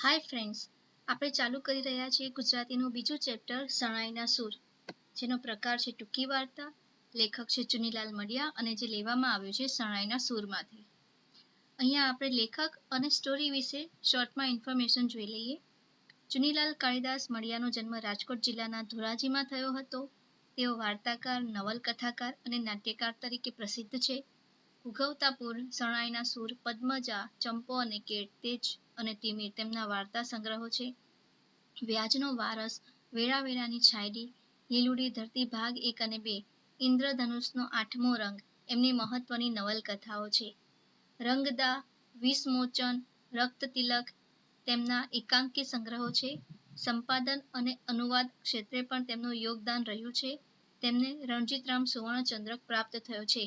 Hi friends, આપણે ચાલુ કરી રહ્યા છીએ ગુજરાતીનું બીજું ચેપ્ટર શરણાઈના સૂર, જેનો પ્રકાર છે ટૂંકી વાર્તા. લેખક છે ચુનીલાલ મડિયા અને જે લેવામાં આવ્યું છે શરણાઈના સૂરમાંથી. અહીંયા આપણે લેખક અને સ્ટોરી વિશે શોર્ટમાં ઇન્ફોર્મેશન જોઈ લઈએ. ચુનીલાલ કાળીદાસ મડિયાનો જન્મ રાજકોટ જિલ્લાના ધોરાજીમાં થયો હતો. તેઓ વાર્તાકાર, નવલકથાકાર અને નાટ્યકાર તરીકે પ્રસિદ્ધ છે. ઉગવતાપુર, શરણાઈના સૂર, પદ્મજા, ચંપો અને કેટ, તેજ અને તિમિર તેમના વાર્તા સંગ્રહો છે. વ્યાજનો વારસ, વેળાવેળાની છાયડી, લીલુડી ધરતી ભાગ 1 અને 2, ઇન્દ્રધનુષનો 8મો રંગ એમની મહત્વની નવલકથાઓ છે. રંગદા, વિષમોચન, રક્તતિલક તેમના એકાંકી સંગ્રહો છે. સંપાદન અને અનુવાદ ક્ષેત્રે પણ તેમનું યોગદાન રહ્યું છે. તેમને રણજીતરામ સુવર્ણચંદ્રક પ્રાપ્ત થયો છે.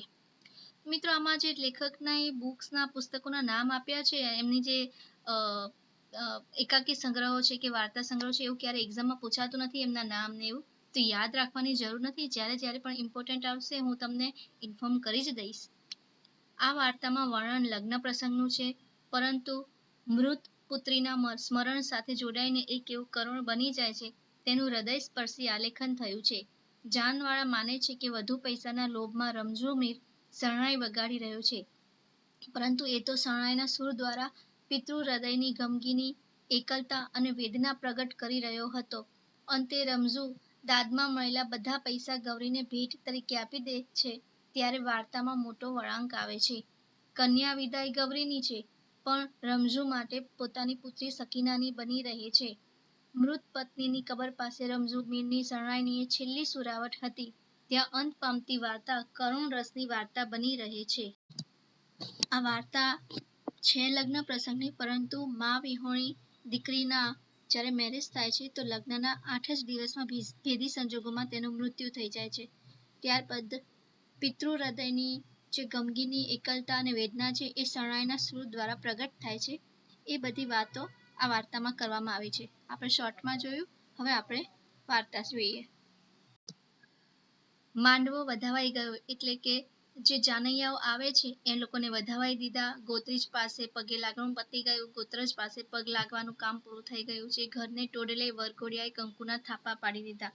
મિત્રો, આમાં જે લેખકના બુક્સના પુસ્તકોના નામ આપ્યા છે, એમની જે એકાકી સંગ્રહો છે કે વાર્તા સંગ્રહો છે, એવું ક્યારે એક્ઝામમાં પૂછાતું નથી એમના નામ ને એવું, તો યાદ રાખવાની જરૂર નથી. જ્યારે પણ ઇમ્પોર્ટન્ટ આવશે હું તમને ઇન્ફોર્મ કરી જ દઈશ. આ વાર્તામાં વર્ણન લગ્ન પ્રસંગનું છે, પરંતુ મૃત પુત્રીના સ્મરણ સાથે જોડાઈને એક એવું કરુણ બની જાય છે, તેનું હૃદયસ્પર્શી આલેખન થયું છે. જાનવાળા માને છે કે વધુ પૈસાના લોભમાં રમઝુ મીર શરણાઈ વગાડી રહ્યો છે, પરંતુ એ તો શરણાઈના સૂર દ્વારા પિતૃ હૃદયની ગમગીની, એકલતા અને વેદના પ્રગટ કરી રહ્યો હતો. અંતે રમઝુ દાદમાં મળેલા બધા પૈસા ગૌરીને ભેટ તરીકે આપી દે છે. ત્યારે વાર્તામાં મોટો વળાંક આવે છે. કન્યા વિદાય ગૌરીની છે, પણ રમઝુ માટે પોતાની પુત્રી સકીનાની બની રહે છે. મૃત પત્નીની કબર પાસે રમઝુ મીરની શરણાઈની છેલ્લી સુરાવટ હતી. ત્યાં અંત પામતી વાર્તા કરુણ રસની વાર્તા બની રહે છે. આ વાર્તા છે લગ્ન પ્રસંગની, પરંતુ મા વિહોણી દીકરીના જ્યારે મેરેજ થાય છે તો લગ્નના 8 જ દિવસમાં ભેદી સંજોગોમાં તેનું મૃત્યુ થઈ જાય છે. ત્યારબાદ પિતૃ હૃદયની જે ગમગીની, એકલતા અને વેદના છે એ શરણાઈના સૂર દ્વારા પ્રગટ થાય છે. એ બધી વાતો આ વાર્તામાં કરવામાં આવી છે. આપણે શોર્ટમાં જોયું, હવે આપણે વાર્તા જોઈએ. માંડવો વધાવાઈ ગયો, એટલે કે જે જાનૈયાઓ આવે છે એ લોકોને વધાવાઈ દીધા. ગોત્રીજ પાસે પગે લાગવાનું પતી ગયું, ગોત્રજ પાસે પગ લાગવાનું કામ પૂરું થઈ ગયું છે. ઘરને ટોડલે વરઘોડિયાએ કંકુના થાપા પાડી દીધા.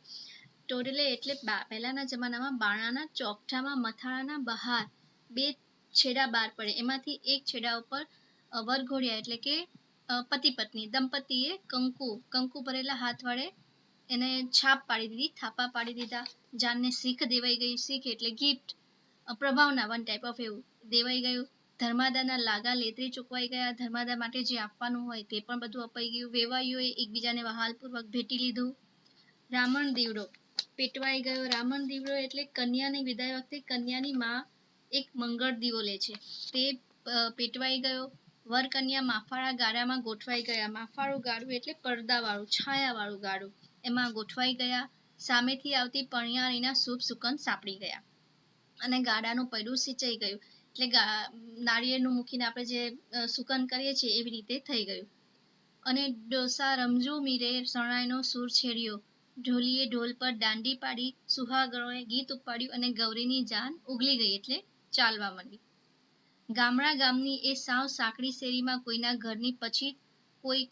ટોડલે એટલે પહેલાના જમાનામાં બાણાના ચોકઠામાં મથાળાના બહાર 2 છેડા બહાર પડે, એમાંથી એક છેડા ઉપર વરઘોડિયા એટલે કે પતિ પત્ની દંપતીએ કંકુ ભરેલા હાથ વડે એને છાપ પાડી દીધી, થાપા પાડી દીધા. જાનને શીખ દેવાઈ ગઈ. શીખ એટલે ગિફ્ટ, પ્રભાવના, વન ટાઈપ ઓફ એવું દેવાઈ ગયું. ધર્માદાના લાગા લેતરી ચૂકવાઈ ગયા. ધર્માદા માટે જે આપવાનું હોય તે પણ બધું અપાઈ ગયું. વેવાઈઓએ એકબીજાને વહાલપૂર્વક ભેટી લીધું. રામણ દીવડો પેટવાઈ ગયો. રામણ દીવડો એટલે કન્યાની વિદાય વખતે કન્યાની માં એક મંગળ દીવો લે છે, તે પેટવાઈ ગયો. વર કન્યા માફાળા ગાડામાં ગોઠવાઈ ગયા. માફાળું ગાડું એટલે પડદાવાળું, છાયાવાળું ગાડું, એમાં ગોઠવાઈ ગયા. સામેથી આવતી પણિયારીના શુભ સુગંધ સાંપડી ગયા અને ગાડાનું પૈડું સિંચાઈ ગયું, એટલે નાળિયેરનું મૂકીને આપણે જે સુકન કરીએ છીએ એવી રીતે થઈ ગયું. અને ડોસા રમઝુ મીરે શરણાઈનો સૂર છેડ્યો. ઢોલીએ ઢોલ પર દાંડી પાડી, સુહાગણોએ ગીત ઉપાડ્યું અને ગૌરીની જાન ઉગલી ગઈ એટલે ચાલવા માંડી. ગામડા ગામની એ સાવ સાંકડી શેરીમાં કોઈના ઘરની પછી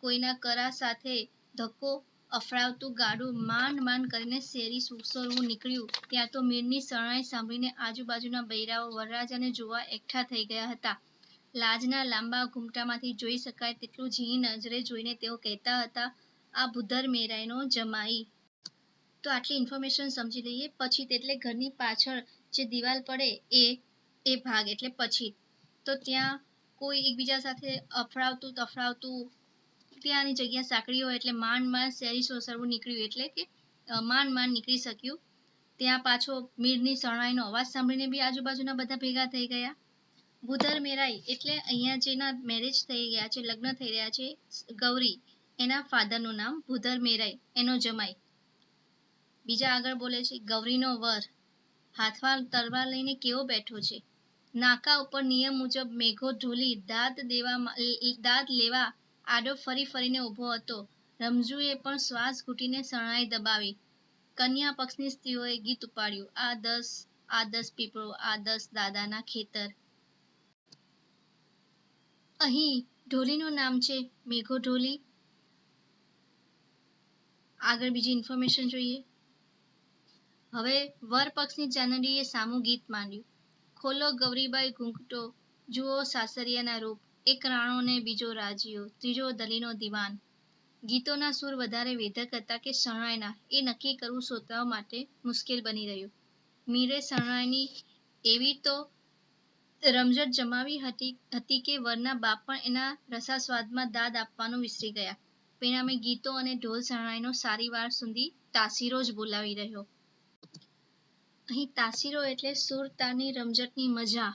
કોઈના કરા સાથે ધક્કો અફડાવતું ગાડું માંડ કરીને શેરી સુસરવું નીકળ્યું. ત્યાં તો મીરની શરણાઈ સાંભળીને આજુબાજુના બૈરાઓ વરરાજાને જોવા એકઠા થઈ ગયા હતા. લાજના લાંબા ઘૂમટામાંથી જોઈ શકાય તેટલું ઝીણી નજરે જોઈને તેઓ કહેતા હતા, આ ભૂધર મેરાઈનો જમાઈ. તો આટલી ઇન્ફોર્મેશન સમજી લઈએ. પછી એટલે ઘરની પાછળ જે દિવાલ પડે એ ભાગ એટલે પછી, તો ત્યાં કોઈ એકબીજા સાથે અફડાવતું તફડાવતું, ત્યાંની જગ્યા સાંકડી હોય એટલે માંડ શેરી સોસરવું નીકળ્યું, એટલે કે માંડ નીકળી શક્યું. ત્યાં પાછો મીરની શરણાઈનો અવાજ સાંભળીને બી આજુબાજુના બધા ભેગા થઈ ગયા. ભૂધર મેરાઈ એટલે અહીંયા જેના મેરેજ થઈ ગયા છે, લગ્ન થઈ રહ્યા છે, ગૌરી, એના ફાધરનું નામ ભૂધર મેરાઈ, એનો જમાઈ. બીજા આગળ બોલે છે, ગૌરીનો વર હાથમાં તલવાર લઈને કેવો બેઠો છે. નાકા ઉપર નિયમ મુજબ મેઘો ઢોલી દાદ લેવા આડો ફરીને ઊભો હતો. રમઝુએ પણ શ્વાસ ઘૂંટીને શરણાઈ દબાવી. કન્યા પક્ષની સ્ત્રીઓએ ગીત ઉપાડ્યું, આ 10 પીપળો, આ 10 દાદાના ખેતર. અહીં ઢોલીનું નામ છે મેઘો ઢોલી. આગળ બીજી ઇન્ફોર્મેશન જોઈએ. હવે વર પક્ષની ચાનડીએ સામું ગીત માંડ્યું. ખોલો ગૌરીબાઈ ઘૂંઘટો, જુઓ સાસરિયાના રૂપ, એક રાણો ને બીજો રાજીયો, ત્રીજો દલીનો દિવાન. ગીતોના સૂર વધારે વેધક હતા કે શરણાઈના એ નક્કી કરવું શ્રોતાઓ માટે મુશ્કેલ બની રહ્યું. મીરે શરણાઈની એવી તો રમઝટ જમાવી હતી કે વરના બાપ પણ એના રસાસ્વાદમાં દાદ આપવાનું વિસરી ગયા. પરિણામે ગીતો અને ઢોલ શરણાઈનો સારી વાર સુધી તાસીરો જ બોલાવી રહ્યો. અહીં તાસીરો એટલે સુર તાની રમઝટની મજા.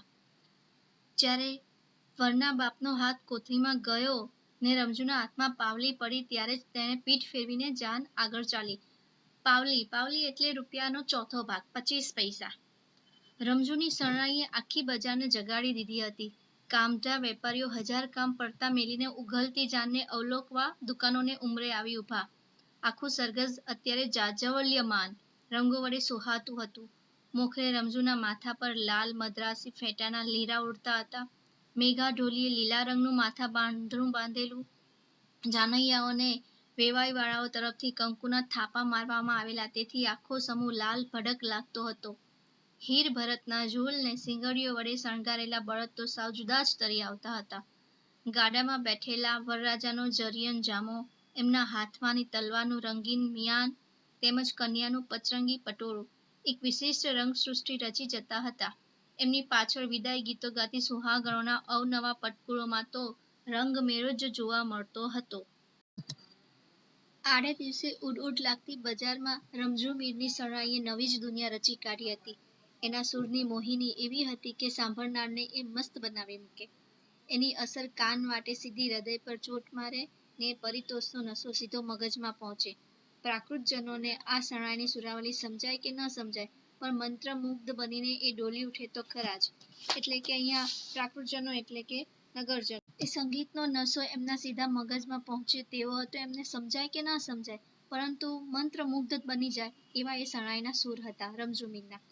જ્યારે વરના બાપનો હાથ કોથળીમાં ગયો ને રમજુના હાથમાં પાવલી પડી ત્યારે જ તેણે પીઠ ફેરવીને જાન આગળ ચાલી. પાવલી એટલે રૂપિયાનો ચોથો ભાગ, 25 પૈસા. રમજુની શરણાઈએ આખી બજારને જગાડી દીધી હતી. કામઢા વેપારીઓ હજાર કામ પડતા મેલીને ઉઘલતી જાનને અવલોકવા દુકાનોને ઉંબરે આવી ઊભા. આખું સરઘસ અત્યારે જાજવલ્યમાન રંગો વડે સોહાતું હતું. મોખરે રમજુના માથા પર લાલ મદ્રાસી ફેટાના લીરા ઉડતા હતા. મેઘા ઢોલીએ લીલા રંગનું માથા બાંધણું બાંધેલું. જાનૈયાઓને વેવાઈ વાળાઓ તરફથી કંકુના થાપા મારવામાં આવેલા, તેથી આખો સમૂહ લાલ ભડક લાગતો હતો. હીર ભરતના ઝૂલ ને સિંગડીઓ વડે શણગારેલા બળદ તો સાવ જુદા જ તરી આવતા હતા. ગાડામાં બેઠેલા વરરાજાનો જરિયન જામો, એમના હાથમાંની તલવારનું રંગીન મિયાન તેમજ કન્યાનું પચરંગી પટોળું એક વિશિષ્ટ રંગસૃષ્ટિ રચી જતા હતા. એમની પાછળ વિદાય ગીતો ગાતી સુહાગણોના અવનવા પટકુળોમાં તો રંગમેળો જ જોવા મળતો હતો. આડે દિવસે ઉડ લાગતી બજારમાં રમઝુ મીરની શરણાઈએ નવી જ દુનિયા રચી કાઢી હતી. એના સૂરની મોહિની એવી હતી કે સાંભળનારને એ મસ્ત બનાવી મૂકે. એની અસર કાન વાટે સીધી હૃદય પર ચોટ મારે ને પરિતોષનો નશો સીધો મગજમાં પહોંચે. પ્રાકૃતજનોને આ શરણાઈની સુરાવલી સમજાય કે ન સમજાય, પણ મંત્રમુગ્ધ બનીને એ ડોલી ઉઠે તો ખરા જ. એટલે કે અહીંયા પ્રાકૃતજનો એટલે કે નગરજનો. એ સંગીતનો નશો એમના સીધા મગજમાં પહોંચે તેવો હતો. એમને સમજાય કે ના સમજાય, પરંતુ મંત્રમુગ્ધ બની જાય એવા એ શરણાઈના સૂર હતા રમઝુ મીરના.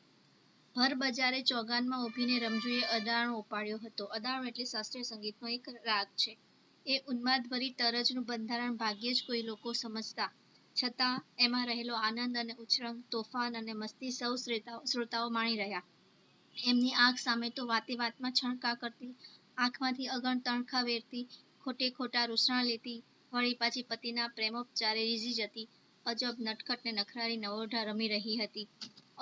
ભર બજારે ચોગાનમાં ઊભીને રમઝુએ અદાણો ઉપાડ્યો હતો. અદાણો એટલે શાસ્ત્રીય સંગીતનો એક રાગ છે. એ ઉન્માદભરી તરજનું બંધારણ ભાગ્યે જ કોઈ લોકો સમજતા, છતાં એમાં રહેલો આનંદ અને ઉછળંગ, તોફાન અને મસ્તી સૌ શ્રોતાઓ માણી રહ્યા. એમની આંખ સામે તો વાતે વાતમાં છણકા કરતી, આંખમાંથી અગણ તણખા વેરતી, ખોટે ખોટા રૂસણા લેતી, વળી પાછી પતિના પ્રેમોપચારે રીઝી જતી અજબ નટખટ ને નખરાળી નવોઢા રમી રહી હતી.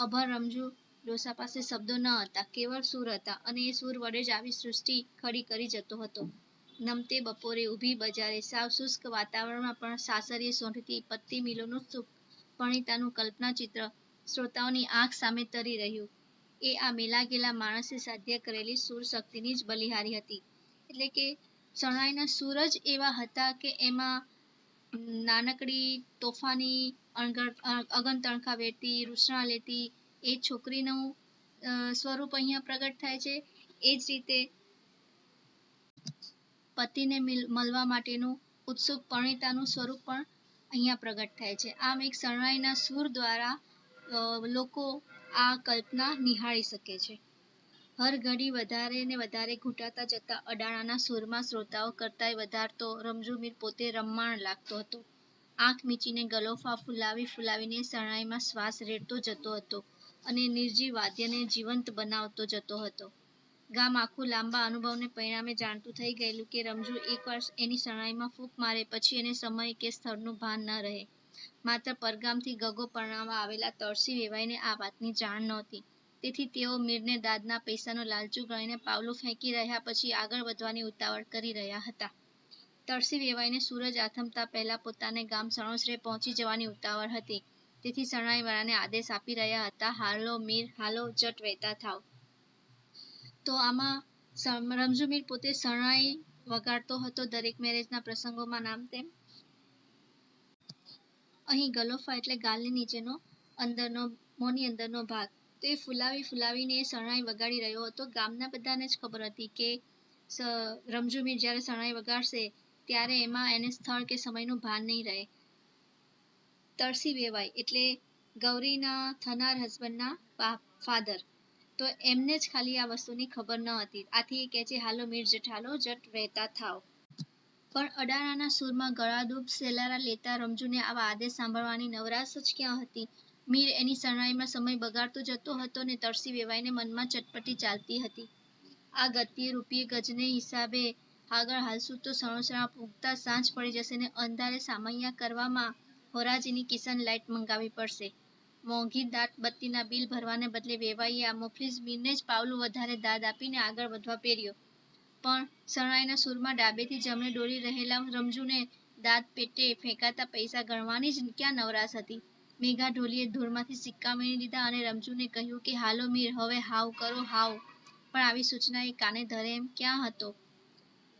અભર રમઝુ ડોસા પાસે શબ્દો ન હતા, કેવળ સૂર હતા, અને એ સૂર વડે જ આવી સૃષ્ટિ ખડી કરી જતો હતો. નમતે બપોરે ઊભી બજારે સાવ શુષ્ક વાતાવરણમાં પણ સાસરીએ સોંઠતી પત્તી મિલોનું સુખ પરણિતાનું કલ્પના ચિત્ર શ્રોતાઓની આંખ સામે તરી રહ્યું. એ આ મેલા ગેલા માણસે સાધ્ય કરેલી સૂર શક્તિની જ બલિહારી હતી. એટલે કે શરણાઈના સૂર જ એવા હતા કે એમાં નાનકડી તોફાની અગન તણખા વેરતી, રૂસણા લેતી એ છોકરીનું સ્વરૂપ અહીંયા પ્રગટ થાય છે. એ જ રીતે પતિને મળવા માટેનું ઉત્સુક પરણિતાનું સ્વરૂપ પણ અહીંયા પ્રગટ થાય છે. આમ એક શરણાઈના સૂર દ્વારા લોકો આ કલ્પના નિહાળી શકે છે. હર ઘડી વધારે ને વધારે ઘૂંટાતા જતા અડાણાના સૂરમાં શ્રોતાઓ કરતાંય વધારતો રમઝુ મીર પોતે રમ્માણ લાગતો હતો. આંખ મીચીને ગલોફા ફુલાવીને શરણાઈમાં શ્વાસ રેડતો જતો હતો અને નિર્જીવ વાદ્યને જીવંત બનાવતો જતો હતો. ગામ આખું લાંબા અનુભવને પરિણામે જાણતું થઈ ગયેલું કે રમઝુ એકવાર એની શરણાઈમાં ફૂંક મારે પછી એને સમય કે સ્થળનું ભાન ન રહે. માત્ર પરગામથી ગગો પરણાવવા આવેલા તળસી વેવાઈને આ વાતની જાણ નહોતી. તેથી તેઓ મીરને દાદના પૈસાનો લાલચુ ગણીને પાવલું ફેંકી રહ્યા પછી આગળ વધવાની ઉતાવળ કરી રહ્યા હતા. તળસી વેવાઈને સૂરજ આથમતા પહેલા પોતાને ગામ સણોસરે પહોંચી જવાની ઉતાવળ હતી. તેથી શરણાઈવાળાને આદેશ આપી રહ્યા હતા, હાલો મીર હાલો, જટ વહેતા થાવ. તો આમાં રમઝુ મીર પોતે શરણાઈ વગાડતો હતો દરેક મેરેજના પ્રસંગોમાં નામ તેમ. અહીં ગલોફા એટલે ગાલની નીચેનો મોંની અંદરનો ભાગ. તો એ ફુલાવીને એ શરણાઈ વગાડી રહ્યો હતો. ગામના બધાને જ ખબર હતી કે રમઝુ મીર જ્યારે શરણાઈ વગાડશે ત્યારે એમાં એને સ્થળ કે સમયનું ભાન નહીં રહે. તળસી વેવાઈ એટલે ગૌરીના થનાર હસબન્ડના ફાધર. તો એમને જ ખાલી આ વસ્તુની ખબર ન હતી. આથી એ કહે છે, હાલો મીર જટ હાલો, જટ વહેતા થાવ. પણ અડાણાના સૂરમાં ગળાડૂબ સેલારા લેતા રમજુને આવા આદેશ સાંભળવાની નવરાશ જ ક્યાં હતી. મીર એની શરણાઈમાં સમય બગાડતો જતો હતો ને તરસી વેવાઈને મનમાં ચટપટી ચાલતી હતી. આ ગતિએ રૂપિયે ગજને હિસાબે આગળ હાલશું તો સણોસરા પૂગતા સાંજ પડી જશે ને અંધારે સામૈયા કરવામાં હોરાજીની કિશન લાઇટ મંગાવી પડશે. મોંઘી દાટ બત્તીના બિલ ભરવાને બદલે વેવાઈએ આ મુફલીસ મીરને જ પાવલું વધારે દાદ આપીને આગળ વધવા પેર્યો. પણ શરણાઈના સૂરમાં ડાબેથી જમણે ડોલી રહેલા રમજુને દાંત પેટે ફેંકાતા પૈસા ગણવાની જ ક્યાં નવરાશ હતી. મેઘા ઢોલીએ ધૂળમાંથી સિક્કા વીણી લીધા અને રમજુને કહ્યું કે હાલો મીર હવે હાવ કરો હાવ. પણ આવી સૂચના એ કાને ધરે એમ ક્યાં હતો.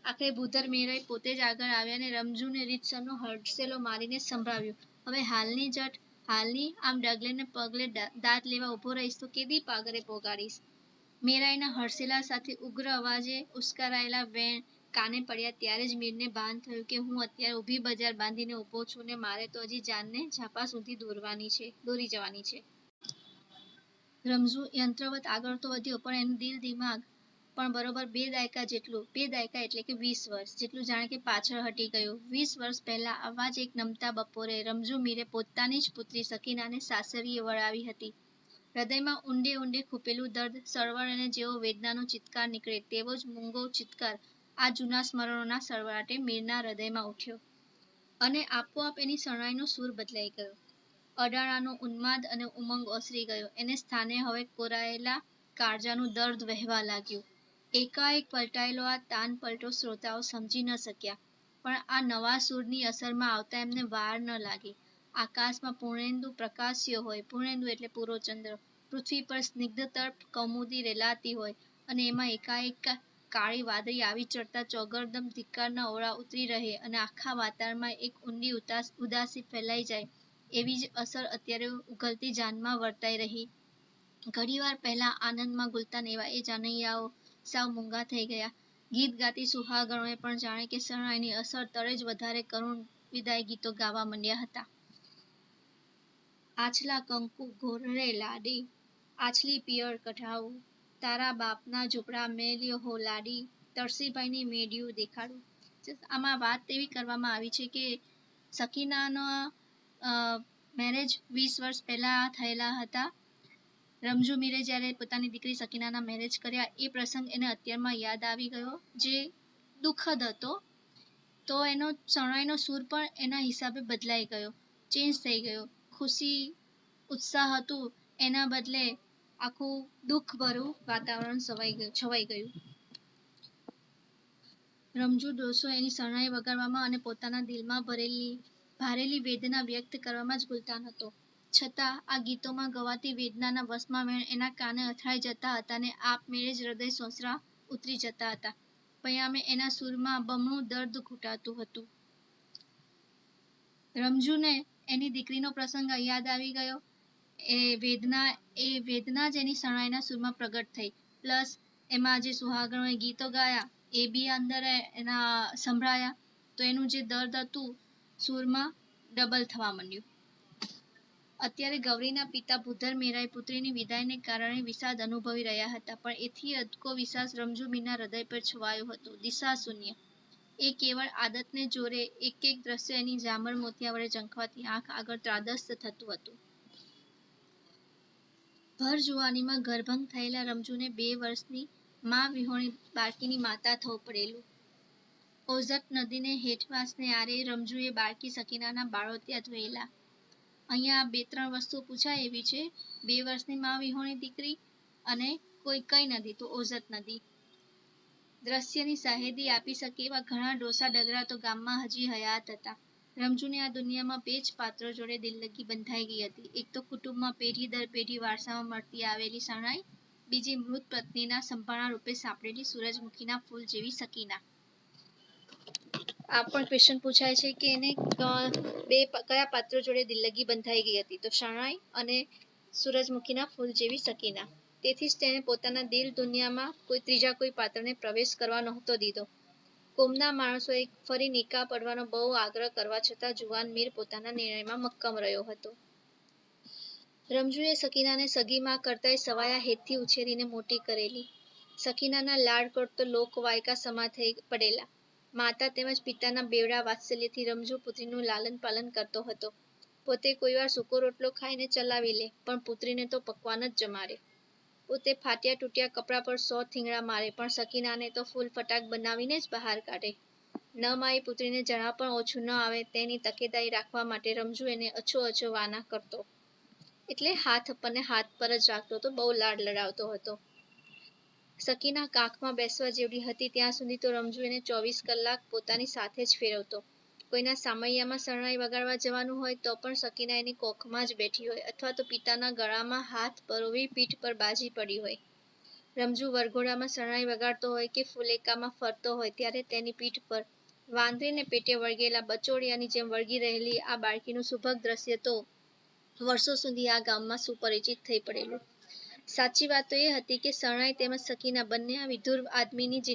આખરે ભૂધર મેરાઈ પોતે જ આગળ આવ્યા અને રમજુને રીતસરનો હડસેલો મારીને સંભળાવ્યું. હવે હાલની જટ હાલની આમ ડગલે ને પગલે દાંત લેવા ઊભો રહીશ તો કેદી પાગરે પોગાડીશ. મેરાઈના હડસેલા સાથે ઉગ્ર અવાજે ઉશ્કેરાયેલા વેણ કાને પડ્યા ત્યારે જ મીરને ભાન થયું કે હું અત્યારે ઊભી બજાર બાંધીને ઊભો છું ને મારે તો હજી જાનને ઝાપા સુધી દોરી જવાની છે. રમજુ યંત્રવત આગળ તો વધ્યો પણ એનું દિલ દિમાગ પણ બરોબર 2 દાયકા એટલે કે 20 વર્ષ જેટલું જાણે કે પાછળ હટી ગયું. 20 વર્ષ પહેલા આવા જ એક નમતા બપોરે રમજુ મીરે પોતાની જ પુત્રી સકીનાને સાસરીએ વળાવી હતી. હૃદયમાં ઊંડે ઊંડે ખૂપેલું દર્દ સળવળે જેવો વેદનાનો ચિત્કાર નીકળે તેવો જ મૂંગો ચિત્કાર આ જૂના સ્મરણોના સળવળાટે મીરના હૃદયમાં ઉઠ્યો અને આપોઆપ એની શરણાઈનો સૂર બદલાઈ ગયો. અડાણાનો ઉન્માદ અને ઉમંગ ઓસરી ગયો. એને સ્થાને હવે કોરાયેલા કાળજાનું દર્દ વહેવા લાગ્યું. એકાએક પલટાયેલો આ તાન પલટો શ્રોતાઓ સમજી ન શક્યા પણ આ નવા સૂરની અસરમાં આવતા એમને વાર ન લાગી. આકાશમાં પૂર્ણેન્દુ પ્રકાશ્યો હોય. પૂર્ણેન્દુ એટલે પૂરો ચંદ્ર. પૃથ્વી પર સ્નિગ્ધતર કૌમુદી રેલાતી હોય અને એમાં એકાએક કાળી વાદળી આવી ચડતા ચોગરદમ ધિક્કારના ઓળા ઉતરી રહે અને આખા વાતાવરણમાં એક ઊંડી ઉદાસી ફેલાઈ જાય એવી જ અસર અત્યારે ઉઘલતી જાનમાં વર્તાઈ રહી. ઘડીવાર પહેલા આનંદમાં ગુલતાન એવા એ જાનૈયાઓ સાવ મૂંગા થઈ ગયા. ગીત ગાતી સુહાગણોએ પણ જાણે કે શરણાઈની અસર તળે જ વધારે કરુણ વિદાય ગીતો ગાવા માંડ્યા હતા. આછલા કંકુ ઘોરડે લાડી આછલી પિયળ કઢાવું તારા બાપના ઝૂંપડા મેલ્યો હો લાડી તરસીભાઈની મેડિયું દેખાડું. આમાં વાત એવી કરવામાં આવી છે કે સકીનાના મેરેજ 20 વર્ષ પહેલા થયેલા હતા. રમજુ મીરે જ્યારે પોતાની દીકરી સકીનાના મેરેજ કર્યા એ પ્રસંગ એને અત્યારમાં યાદ આવી ગયો જે દુઃખદ હતો. તો એનો શરણાઈનો સૂર પણ એના હિસાબે બદલાઈ ગયો, ચેન્જ થઈ ગયો. ખુશી ઉત્સાહ હતું એના બદલે આખું દુઃખભર્યું વાતાવરણ છવાઈ ગયું. રમજુ ડોસો એની શરણાઈ વગાડવામાં અને પોતાના દિલમાં ભારેલી વેદના વ્યક્ત કરવામાં જ ગુલતાન હતો. છતાં આ ગીતોમાં ગવાતી વેદનાના વસમાં વેણ એના કાને અથડાઈ જતા હતા ને આપમેળે જ હૃદય સોંસરા ઉતરી જતા હતા. પયામે એના સૂરમાં બમણું દર્દ ઘૂંટાતું હતું. રમજુને એની દીકરીનો પ્રસંગ યાદ આવી ગયો. એ વેદના જ એની શરણાઈના સૂરમાં પ્રગટ થઈ. પ્લસ એમાં જે સુહાગણોએ ગીતો ગાયા એ બી અંદર એના સંભળાયા તો એનું જે દર્દ હતું સૂરમાં ડબલ થવા માંડ્યું. અત્યારે ગૌરીના પિતા ભૂધર મેરાઈ પુત્રીની વિદાયને કારણે વિષાદ અનુભવી રહ્યા હતા પણ એથી અદકો વિશ્વાસ રમજુ મીરના હૃદય પર છવાયો હતો. દિશા શૂન્ય. એ કેવળ આદતને જોરે એક એક દ્રશ્ય એની જામર મોતિયા વડે ઝંખવાતી આંખ આગળ ત્રાદસ્ત થતું હતું. ભર જુવાનીમાં ગર્ભંગ થયેલા રમજુને 2 વર્ષની માં વિહોણી બાળકીની માતા થવું પડેલું. ઓઝત નદીને હેઠવાસને આરે રમજુએ બાળકી સકીનાના બાળોતિયા ધોયેલા. અહીંયા 2-3 વસ્તુ પૂછાય એવી છે. 2 વર્ષની માં વિહોણી દીકરી અને કઈ નદી તો ઓઝત નદી. દ્રશ્યની સાહેદી આપી શકે એવા ઘણા ડોસા ડગરા તો ગામમાં હજી હયાત હતા. રમજુને આ દુનિયામાં 2 જ પાત્રો જોડે દિલ્લગી બંધાઈ ગઈ હતી. એક તો કુટુંબમાં પેઢી દર પેઢી વારસામાં મળતી આવેલી શરણાઈ, બીજી મૃત પત્નીના સંભારણા રૂપે સાંપડેલી સૂરજમુખીના ફૂલ જેવી સકીના. આ પણ ક્વેશ્ચન પૂછાય છે કે એને કયા પાત્રો જોડે દિલ્લગી બંધાઈ ગઈ હતી તો શરણાઈ અને સૂરજમુખીના ફૂલ જેવી સકીના. તેથી જ તેણે પોતાના દિલ દુનિયામાં ત્રીજા કોઈ પાત્રને પ્રવેશ કરવા નહોતો દીધો. કોમના માણસોએ ફરી નિકાહ પડવાનો બહુ આગ્રહ કરવા છતાં જુવાન મીર પોતાના નિર્ણયમાં મક્કમ રહ્યો હતો. રમજુએ સકીનાને સગી માં કરતાંય સવાયા હેતથી ઉછેરીને મોટી કરેલી. સકીનાના લાડ કોડ તો લોકવાયકા સમા થઈ પડેલા. માતા તેમજ પિતાના બેવડા વાત્સલ્યથી રમઝુ પુત્રીનું લાલન પાલન કરતો હતો. પોતે કોઈવાર સૂકો રોટલો ખાઈને ચલાવી લે, પણ પુત્રીને તો પકવાન જ જમાડે. પોતે ફાટ્યા તૂટ્યા કપડા પર 100 થીંગડા મારે, પણ સકીનાને તો ફૂલ ફટાક બનાવીને જ બહાર કાઢે. ન મારી પુત્રીને જરા પણ ઓછું ન આવે તેની તકેદારી રાખવા માટે રમઝુ એને અછો વાના કરતો. એટલે હાથ આપણને હાથ પર જ રાખતો હતો, બહુ લાડ લડાવતો હતો. સકીના કાખમાં બેસવા જેવડી હતી ત્યાં સુધી તો રમઝુ એને 24 કલાક પોતાની સાથે જ ફેરવતો. કોઈના સામૈયામાં શરણાઈ વગાડવા જવાનું હોય તો પણ સકીના એની કોખમાં જ બેઠી હોય, અથવા તો પિતાના ગળામાં હાથ પરોવી પીઠ પર બાજી પડી હોય. રમઝુ વરઘોડામાં શરણાઈ વગાડતો હોય કે ફુલેકામાં ફરતો હોય ત્યારે તેની પીઠ પર વાંદરીને પેટે વળગેલા બચોડિયાની જેમ વળગી રહેલી આ બાળકીનું સુભગ દ્રશ્ય તો વર્ષો સુધી આ ગામમાં સુપરિચિત થઈ પડેલું. સાચી વાત તો એ હતી કે શરણાઈ તેમજ સકીના બંને આ વિધુર આદમીની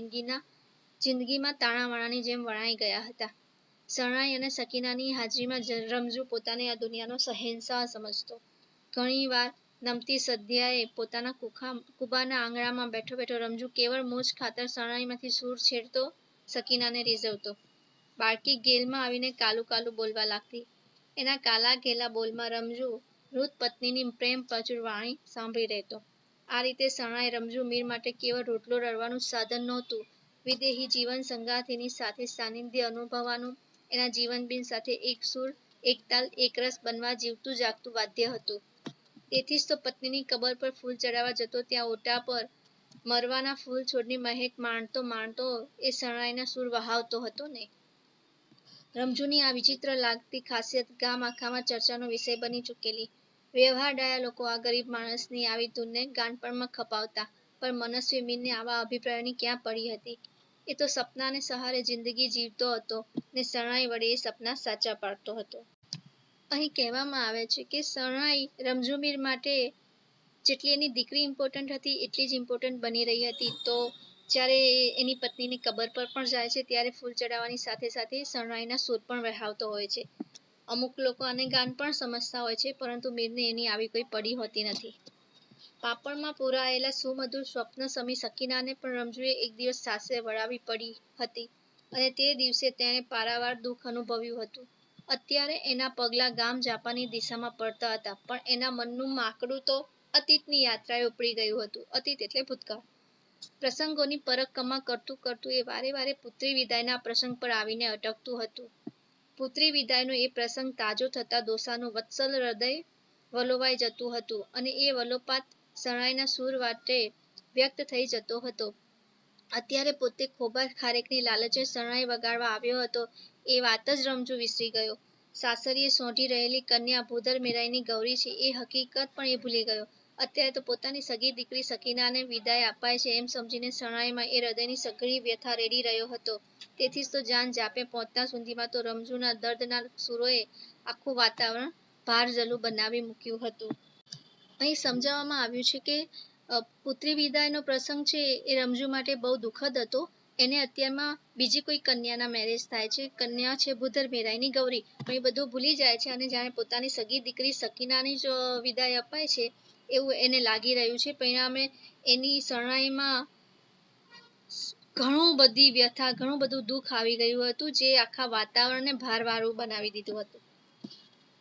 જિંદગીમાં તાણાવાણાની જેમ વણાઈ ગયા હતા. શરણાઈ અને સકીનાની હાજરીમાં રમઝુ પોતાને આ દુનિયાનો શહેનશાહ સમજતો. ઘણીવાર નમતી સધ્યાએ પોતાના કુબાના આંગણામાં બેઠો બેઠો રમઝુ કેવળ મોજ ખાતર શરણાઈમાંથી સૂર છેડતો, સકીનાને રીઝવતો. બાળકી ગેલમાં આવીને કાલું કાલું બોલવા લાગતી. એના કાલા ઘેલા બોલમાં રમઝુ મૃત પત્નીની પ્રેમ પ્રચુર વાણી સાંભળી રહેતો. આ રીતે શરણાઈ રમઝુ મીર માટે કેવળ રોટલો રળવાનું સાધન નહોતું, વિદેહી જીવન સંગાથીની સાથે સાનિધ્ય અનુભવવાનું, એના જીવનબિન સાથે એક સૂર એક તાલ એક રસ બનવા જીવતું જાગતું વાદ્ય હતું. તેથી જ તો પત્નીની કબર પર ફૂલ ચડાવવા જતો ત્યાં ઓટા પર મરવાના ફૂલ છોડની મહેક માણતો એ શરણાઈના સૂર વહાવતો હતો ને. રમઝુની આ વિચિત્ર લાગતી ખાસિયત ગામ આખામાં ચર્ચાનો વિષય બની ચૂકેલી. વ્યવહાર ડાયા લોકો આ ગરીબ માણસની આવી ધૂનને ગાનપણમાં ખપાવતા, પણ મનસ્વી મીરને આવા અભિપ્રાયોની ક્યાં પડી હતી. એ તો સપનાને સહારે જિંદગી જીવતો હતો ને શરણાઈ વડે એ સપના સાચા પાડતો હતો. અહીં કહેવામાં આવે છે કે શરણાઈ રમઝુ મીર માટે જેટલી એની દીકરી ઇમ્પોર્ટન્ટ હતી એટલી જ ઇમ્પોર્ટન્ટ બની રહી હતી. તો જ્યારે એની પત્નીની કબર પર પણ જાય છે ત્યારે ફૂલ ચડાવવાની સાથે સાથે શરણાઈના સૂર પણ વહાવતો હોય છે. અમુક લોકો આને ગાન પણ સમજતા હોય છે, પરંતુ મીરને એની આવી કોઈ પડી હોતી નથી. પાપણમાં પૂરાયેલા સુમધુર સ્વપ્ન સમી સકીનાને પણ રમઝુએ એક દિવસ સાસરે વળાવી પડી હતી, અને તે દિવસે તેણે પારાવાર દુઃખ અનુભવ્યું હતું. અત્યારે એના પગલાં ગામ જાપાની દિશામાં પડતા હતા, પણ એના મનનું માંકડું તો અતીતની યાત્રાએ ઉપડી ગયું હતું. અતીત એટલે ભૂતકાળ. પ્રસંગોની પરકમા કરતું કરતું એ વારે વારે પુત્રી વિદાયના પ્રસંગ પર આવીને અટકતું હતું. પુત્રી વિદાયનો એ પ્રસંગ તાજો થતા ડોસાનું વત્સલ હૃદય વલોવાઈ જતું હતું, અને એ વલોપાત શરણાઈના સૂર વાટે વ્યક્ત થઈ જતો હતો. અત્યારે પોતે ખોબા ખારેકની લાલચે શરણાઈ વગાડવા આવ્યો હતો એ વાત જ રમઝુ વિસરી ગયો. સાસરીએ સોંટી રહેલી કન્યા ભૂદર મેરાઈની ગૌરી છે એ હકીકત પણ એ ભૂલી ગયો. અત્યારે તો પોતાની સગી દીકરી સકીનાને વિદાય અપાય છે એમ સમજીને શરણાઈમાં એ હૃદયની સઘળી વ્યથા રેડી રહ્યો હતો. તેથી જ તો જાન જાપે પહોંચતા સુધીમાં તો રમઝુના દર્દના સૂરોએ આખું વાતાવરણ ભારજલું બનાવી મૂક્યું હતું. અહીં સમજાવવામાં આવ્યું છે કે પુત્રી વિદાયનો પ્રસંગ છે એ રમઝુ માટે બહુ દુઃખદ હતો. એને અત્યારમાં બીજી કોઈ કન્યાના મેરેજ થાય છે. કન્યા છે ભૂદર મેરાઈની ગૌરી, પણ એ બધું ભૂલી જાય છે અને જાણે પોતાની સગી દીકરી સકીનાની જ વિદાય અપાય છે એવું એને લાગી રહ્યું છે. પરિણામે એની શરણાઈમાં ઘણું બધી વ્યથા, ઘણું બધું દુઃખ આવી ગયું હતું, જે આખા વાતાવરણને ભારવાળું બનાવી દીધું હતું.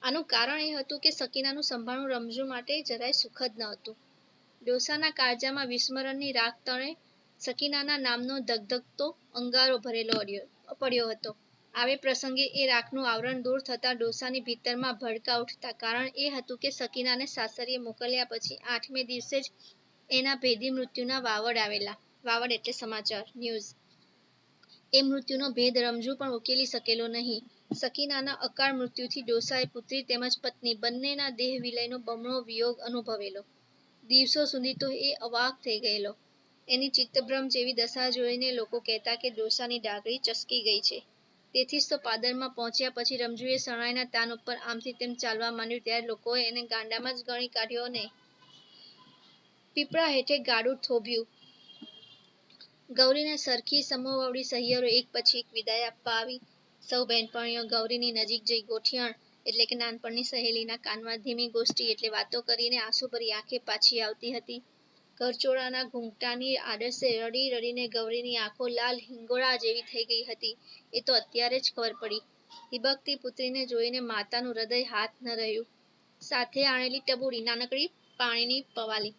આનું કારણ એ હતું કે સકીનાનું સંભાળવું રમઝુ માટે જરાય સુખદ ન હતું. ડોસાના કાળજામાં વિસ્મરણની રાખ તણે સકીનાના નામનો ધગધગતો અંગારો ભરેલો પડ્યો હતો. આવે પ્રસંગે એ રાખનું આવરણ દૂર થતાં ડોસાની ભીતરમાં ભડકા ઉઠતા. કારણ એ હતું કે સકીનાને સાસરીએ મોકલ્યા પછી 8મે દિવસે જ એના ભેદી મૃત્યુના વાવડ આવેલા. વાવડ એટલે સમાચાર, ન્યૂઝ. એ મૃત્યુનો ભેદ રમઝુ પણ ઉકેલી શકેલો નહીં. સકીનાના અકાળ મૃત્યુથી ડોસાએ પુત્રી તેમજ પત્ની બંનેના દેહ વિલયનો બમણો વિયોગ અનુભવેલો. દિવસો સુધી તો એ અવાક થઈ ગયેલો. એની ચિત્તભ્રમ જેવી દશા જોઈને લોકો કહેતા કે ડોસાની ડાગરી ચસકી ગઈ છે. તેથી જ તો પાદરમાં પહોંચ્યા પછી રમઝુએ શરણાઈના તાન ઉપર આમથી તેમ ચાલવા માંડ્યું ત્યારે લોકોએ એને ગાંડામાં જ ગણી કાઢ્યો ને. પીપળા હેઠે ગાડું થોભ્યું. ગૌરીને સરખી સમોવડી સહિયરો એક પછી એક વિદાય આપવા આવી. સૌ બહેનપણીઓ ગૌરીની નજીક જઈ ગોઠિયણ એટલે કે નાનપણની સહેલીના કાનમાં ધીમી ગોષ્ઠી એટલે વાતો કરીને આંસુભરી આંખે પાછી આવતી હતી. ઘરચોળાના ઘૂંઘટાની આડશે રડી રડીને ગૌરીની આંખો લાલ હિંગોળા જેવી થઈ ગઈ હતી. એ તો અત્યારે જ ખબર પડી. હિબકતી પુત્રીને જોઈને માતાનું હૃદય હાથ ન રહ્યું. સાથે આણેલી ટબુડી, નાનકડી પાણીની પવાલી.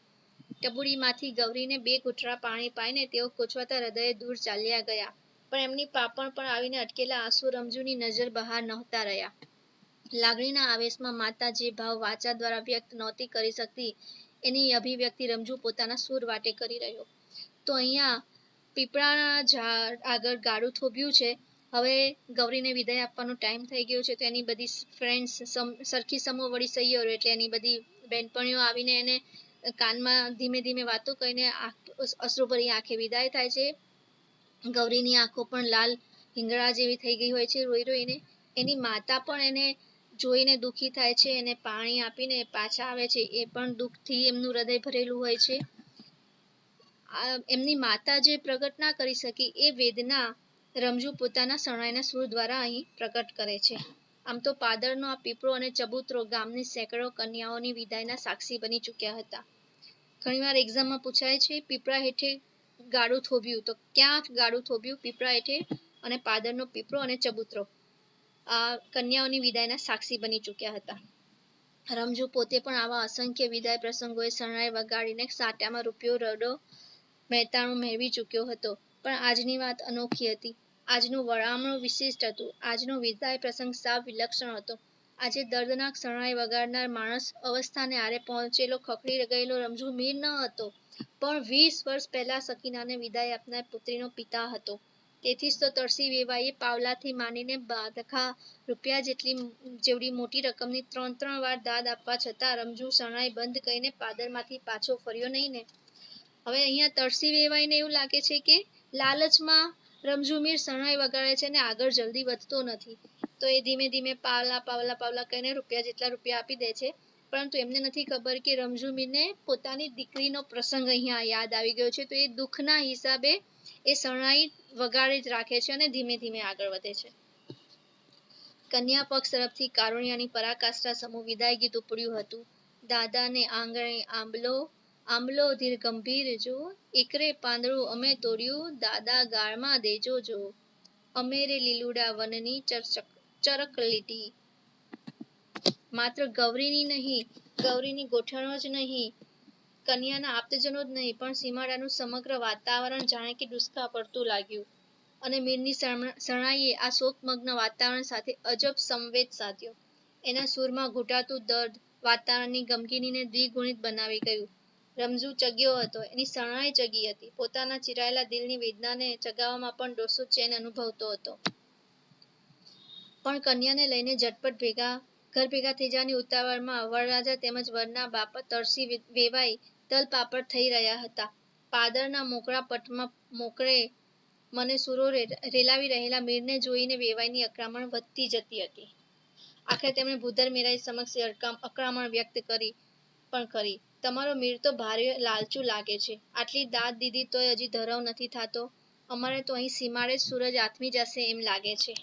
ટબુડીમાંથી ગૌરીને 2 ઘૂંટડા પાણી પાઈને તેઓ કોચવાતા હૃદયે દૂર ચાલ્યા ગયા. પણ એમની પાપણ પર આવીને અટકેલા આંસુ રમજૂની નજર બહાર નહોતા રહ્યા. લાગણીના આવેશમાં માતા જે ભાવ વાચા દ્વારા વ્યક્ત નહોતી કરી શકતી એની અભિવ્યક્તિ રમજુ પોતાના સૂર વાટે કરી રહ્યો. તો અહીંયા પીપળાના ઝાડ આગળ ગાડું થોભ્યું છે. હવે ગૌરીને વિદાય આપવાનો ટાઈમ થઈ ગયો છે તો એની બધી ફ્રેન્ડ્સ સરખી સમૂહ વળી સૈયરો એટલે એની બધી બેનપણીઓ આવીને એને કાનમાં ધીમે ધીમે વાતો કરીને અશ્રુભરી આંખે વિદાય થાય છે. ગૌરીની આંખો પણ લાલ હિંગળા જેવી થઈ ગઈ હોય છે રોઈ રોઈને. એની માતા પણ એને જોઈને દુખી થાય છે, એને પાણી આપીને પાછા આવે છે. એ પણ દુઃખથી એમનું હૃદય ભરેલું હોય છે. એમની માતા જે પ્રગટ ના કરી શકી એ વેદના રમજુ પોતાના શરણાઈના સૂર દ્વારા અહીં પ્રગટ કરે છે. આમ તો પાદરનો આ પીપળો અને ચબૂતરો ગામની સેંકડો કન્યાઓની વિદાયના સાક્ષી બની ચૂક્યા હતા. ઘણીવાર એક્ઝામમાં પૂછાય છે પીપળા હેઠે ગાડું થોભ્યું, તો ક્યાં ગાડું થોભ્યું? પીપળા હેઠે. અને પાદરનો પીપળો અને ચબૂતરો આ કન્યાઓની વિદાયના સાક્ષી બની ચૂક્યા હતા. રમજુ પોતે પણ આવા અસંખ્ય વિદાય પ્રસંગોએ શરણાઈ વગાડીને સાટામાં રૂપિયો રડો મહેતાણું મેળવી ચૂક્યો હતો. પણ આજની વાત અનોખી હતી. આજનું વળામણું વિશિષ્ટ હતું. આજનો વિદાય પ્રસંગ સાવ વિલક્ષણ હતો. આજે દર્દનાક શરણાઈ વગાડનાર માણસ અવસ્થાને આરે પહોંચેલો ખખડી ગયેલો રમજુ મીર ન હતો, પણ 20 વર્ષ પહેલા સકીનાને વિદાય આપનાર પુત્રીનો પિતા હતો. તેથી જ તો તરસી વેવાઈએ પાવલાથી માંડીને બાદખા રૂપિયા જેવડી મોટી રકમની 3 વાર દાદ આપવા છતાં રમજુ શરણાઈ બંધ કરીને પાદરમાંથી પાછો ફર્યો નહીં ને. હવે અહીંયા તરસી વેવાઈને એવું લાગે છે કે લાલચમાં રમજુ મીર શરણાઈ વગાડે છે અને આગળ જલ્દી વધતો નથી. તો એ ધીમે ધીમે પાવલા કરીને રૂપિયા આપી દે છે. પરંતુ એમને નથી ખબર કે રમજુ મીરને પોતાની દીકરીનો પ્રસંગ અહીંયા યાદ આવી ગયો છે. તો એ દુઃખના હિસાબે એ શરણાઈ વગાડી જ રાખે છે અને ધીમે ધીમે આગળ વધે છે. કન્યા પક્ષ તરફથી કારુણ્યની પરાકાષ્ઠા સમૂહ વિદાય ગીત ઉપડ્યું હતું. દાદાને આંગણે આંબલો ધીર ગંભીર જો, એકરે પાંદડું અમે તોડ્યું, દાદા ગાળમાં દેજો જો, અમે રે લીલુડા વનની ચરકલીટી. માત્ર ગૌરીની નહીં, ગૌરીની ગોઠણો જ નહીં, કન્યાના આપ્તજનો જ નહીં, પણ સીમાડાનું સમગ્ર વાતાવરણ જાણે કે ડૂસકા પડતું લાગ્યું. અને મીરની શરણાઈએ આ શોકમગ્ન વાતાવરણ સાથે અજબ સંવેદ સાધ્યો. એના સૂરમાં ઘૂંટાતું દર્દ વાતાવરણની ગમગીનીને દ્વિગુણિત બનાવી ગયું. રમજુ ચગ્યો હતો, એની શરણાઈ ચગી હતી. પોતાના ચિરાયેલા દિલની વેદનાને ચગાવવામાં પણ ડોસો ચેન અનુભવતો હતો. પણ કન્યાને લઈને ઝટપટ ઘર ભેગા થઈ જવાની ઉતાવળમાં વરરાજા તેમજ વરના બાપ તરસી વેવાઈ તલપાપડ થઈ રહ્યા હતા. પાદરના મોકળા પટમાં મોકળે મને સૂરો રેલાવી રહેલા મીરને જોઈને વેવાઈની અકળામણ વધતી જતી હતી. આખરે તેમણે ભૂદર મેરાઈ સમક્ષ અકળામણ વ્યક્ત કરી. તમારો મીર તો ભારે લાલચુ લાગે છે. આટલી દાદ દીધી તોય હજી ધરવ નથી થાતો. અમારે તો અહીં સીમાડે જ સૂરજ આથમી જશે એમ લાગે છે.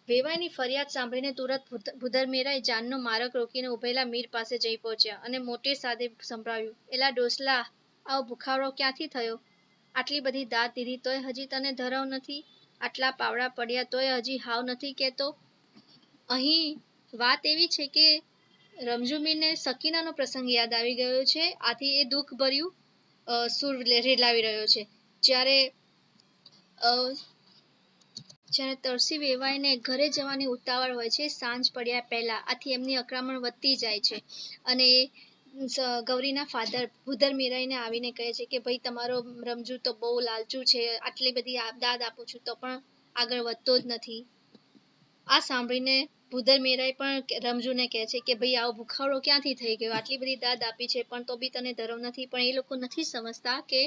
વેવાઈની ફરિયાદ સાંભળીને તુરત ભૂદર મેરાઈ જાનનો માર્ગ રોકીને ઉભેલા મીર પાસે જઈ પહોંચ્યા અને મોટે સાદે સંભળાવ્યું, એલા ડોસલા, આવો ભૂખાવડો ક્યાંથી થયો? આટલી બધી દાદ દીધી તોય હજી તને ધરવ નથી? આટલા પાવડા પડ્યા તોય હજી હાવ નથી કહેતો? અહીં વાત એવી છે કે રમજુ મીરને સકીનાનો પ્રસંગ યાદ આવી ગયો છે. આથી એ દુઃખ ભર્યું સૂર રેલાવી રહ્યો છે. જ્યારે તરસી વેવાઈને ઘરે જવાની ઉતાવળ હોય છે સાંજ પડ્યા પહેલા. આથી એમની અકળામણ વધતી જાય છે અને ગૌરીના ફાધર ભૂદર મેરાઈને આવીને કહે છે કે ભાઈ તમારો રમજુ તો બહુ લાલચુ છે, આટલી બધી દાદ આપું છું તો પણ આગળ વધતો જ નથી. આ સાંભળીને ભૂદર મેરાઈ પણ રમજુને કહે છે કે ભાઈ આવો ભૂખાવડો ક્યાંથી થઈ ગયો? આટલી બધી દાદ આપી છે પણ તો બી તને ધરવ નથી. પણ એ લોકો નથી સમજતા કે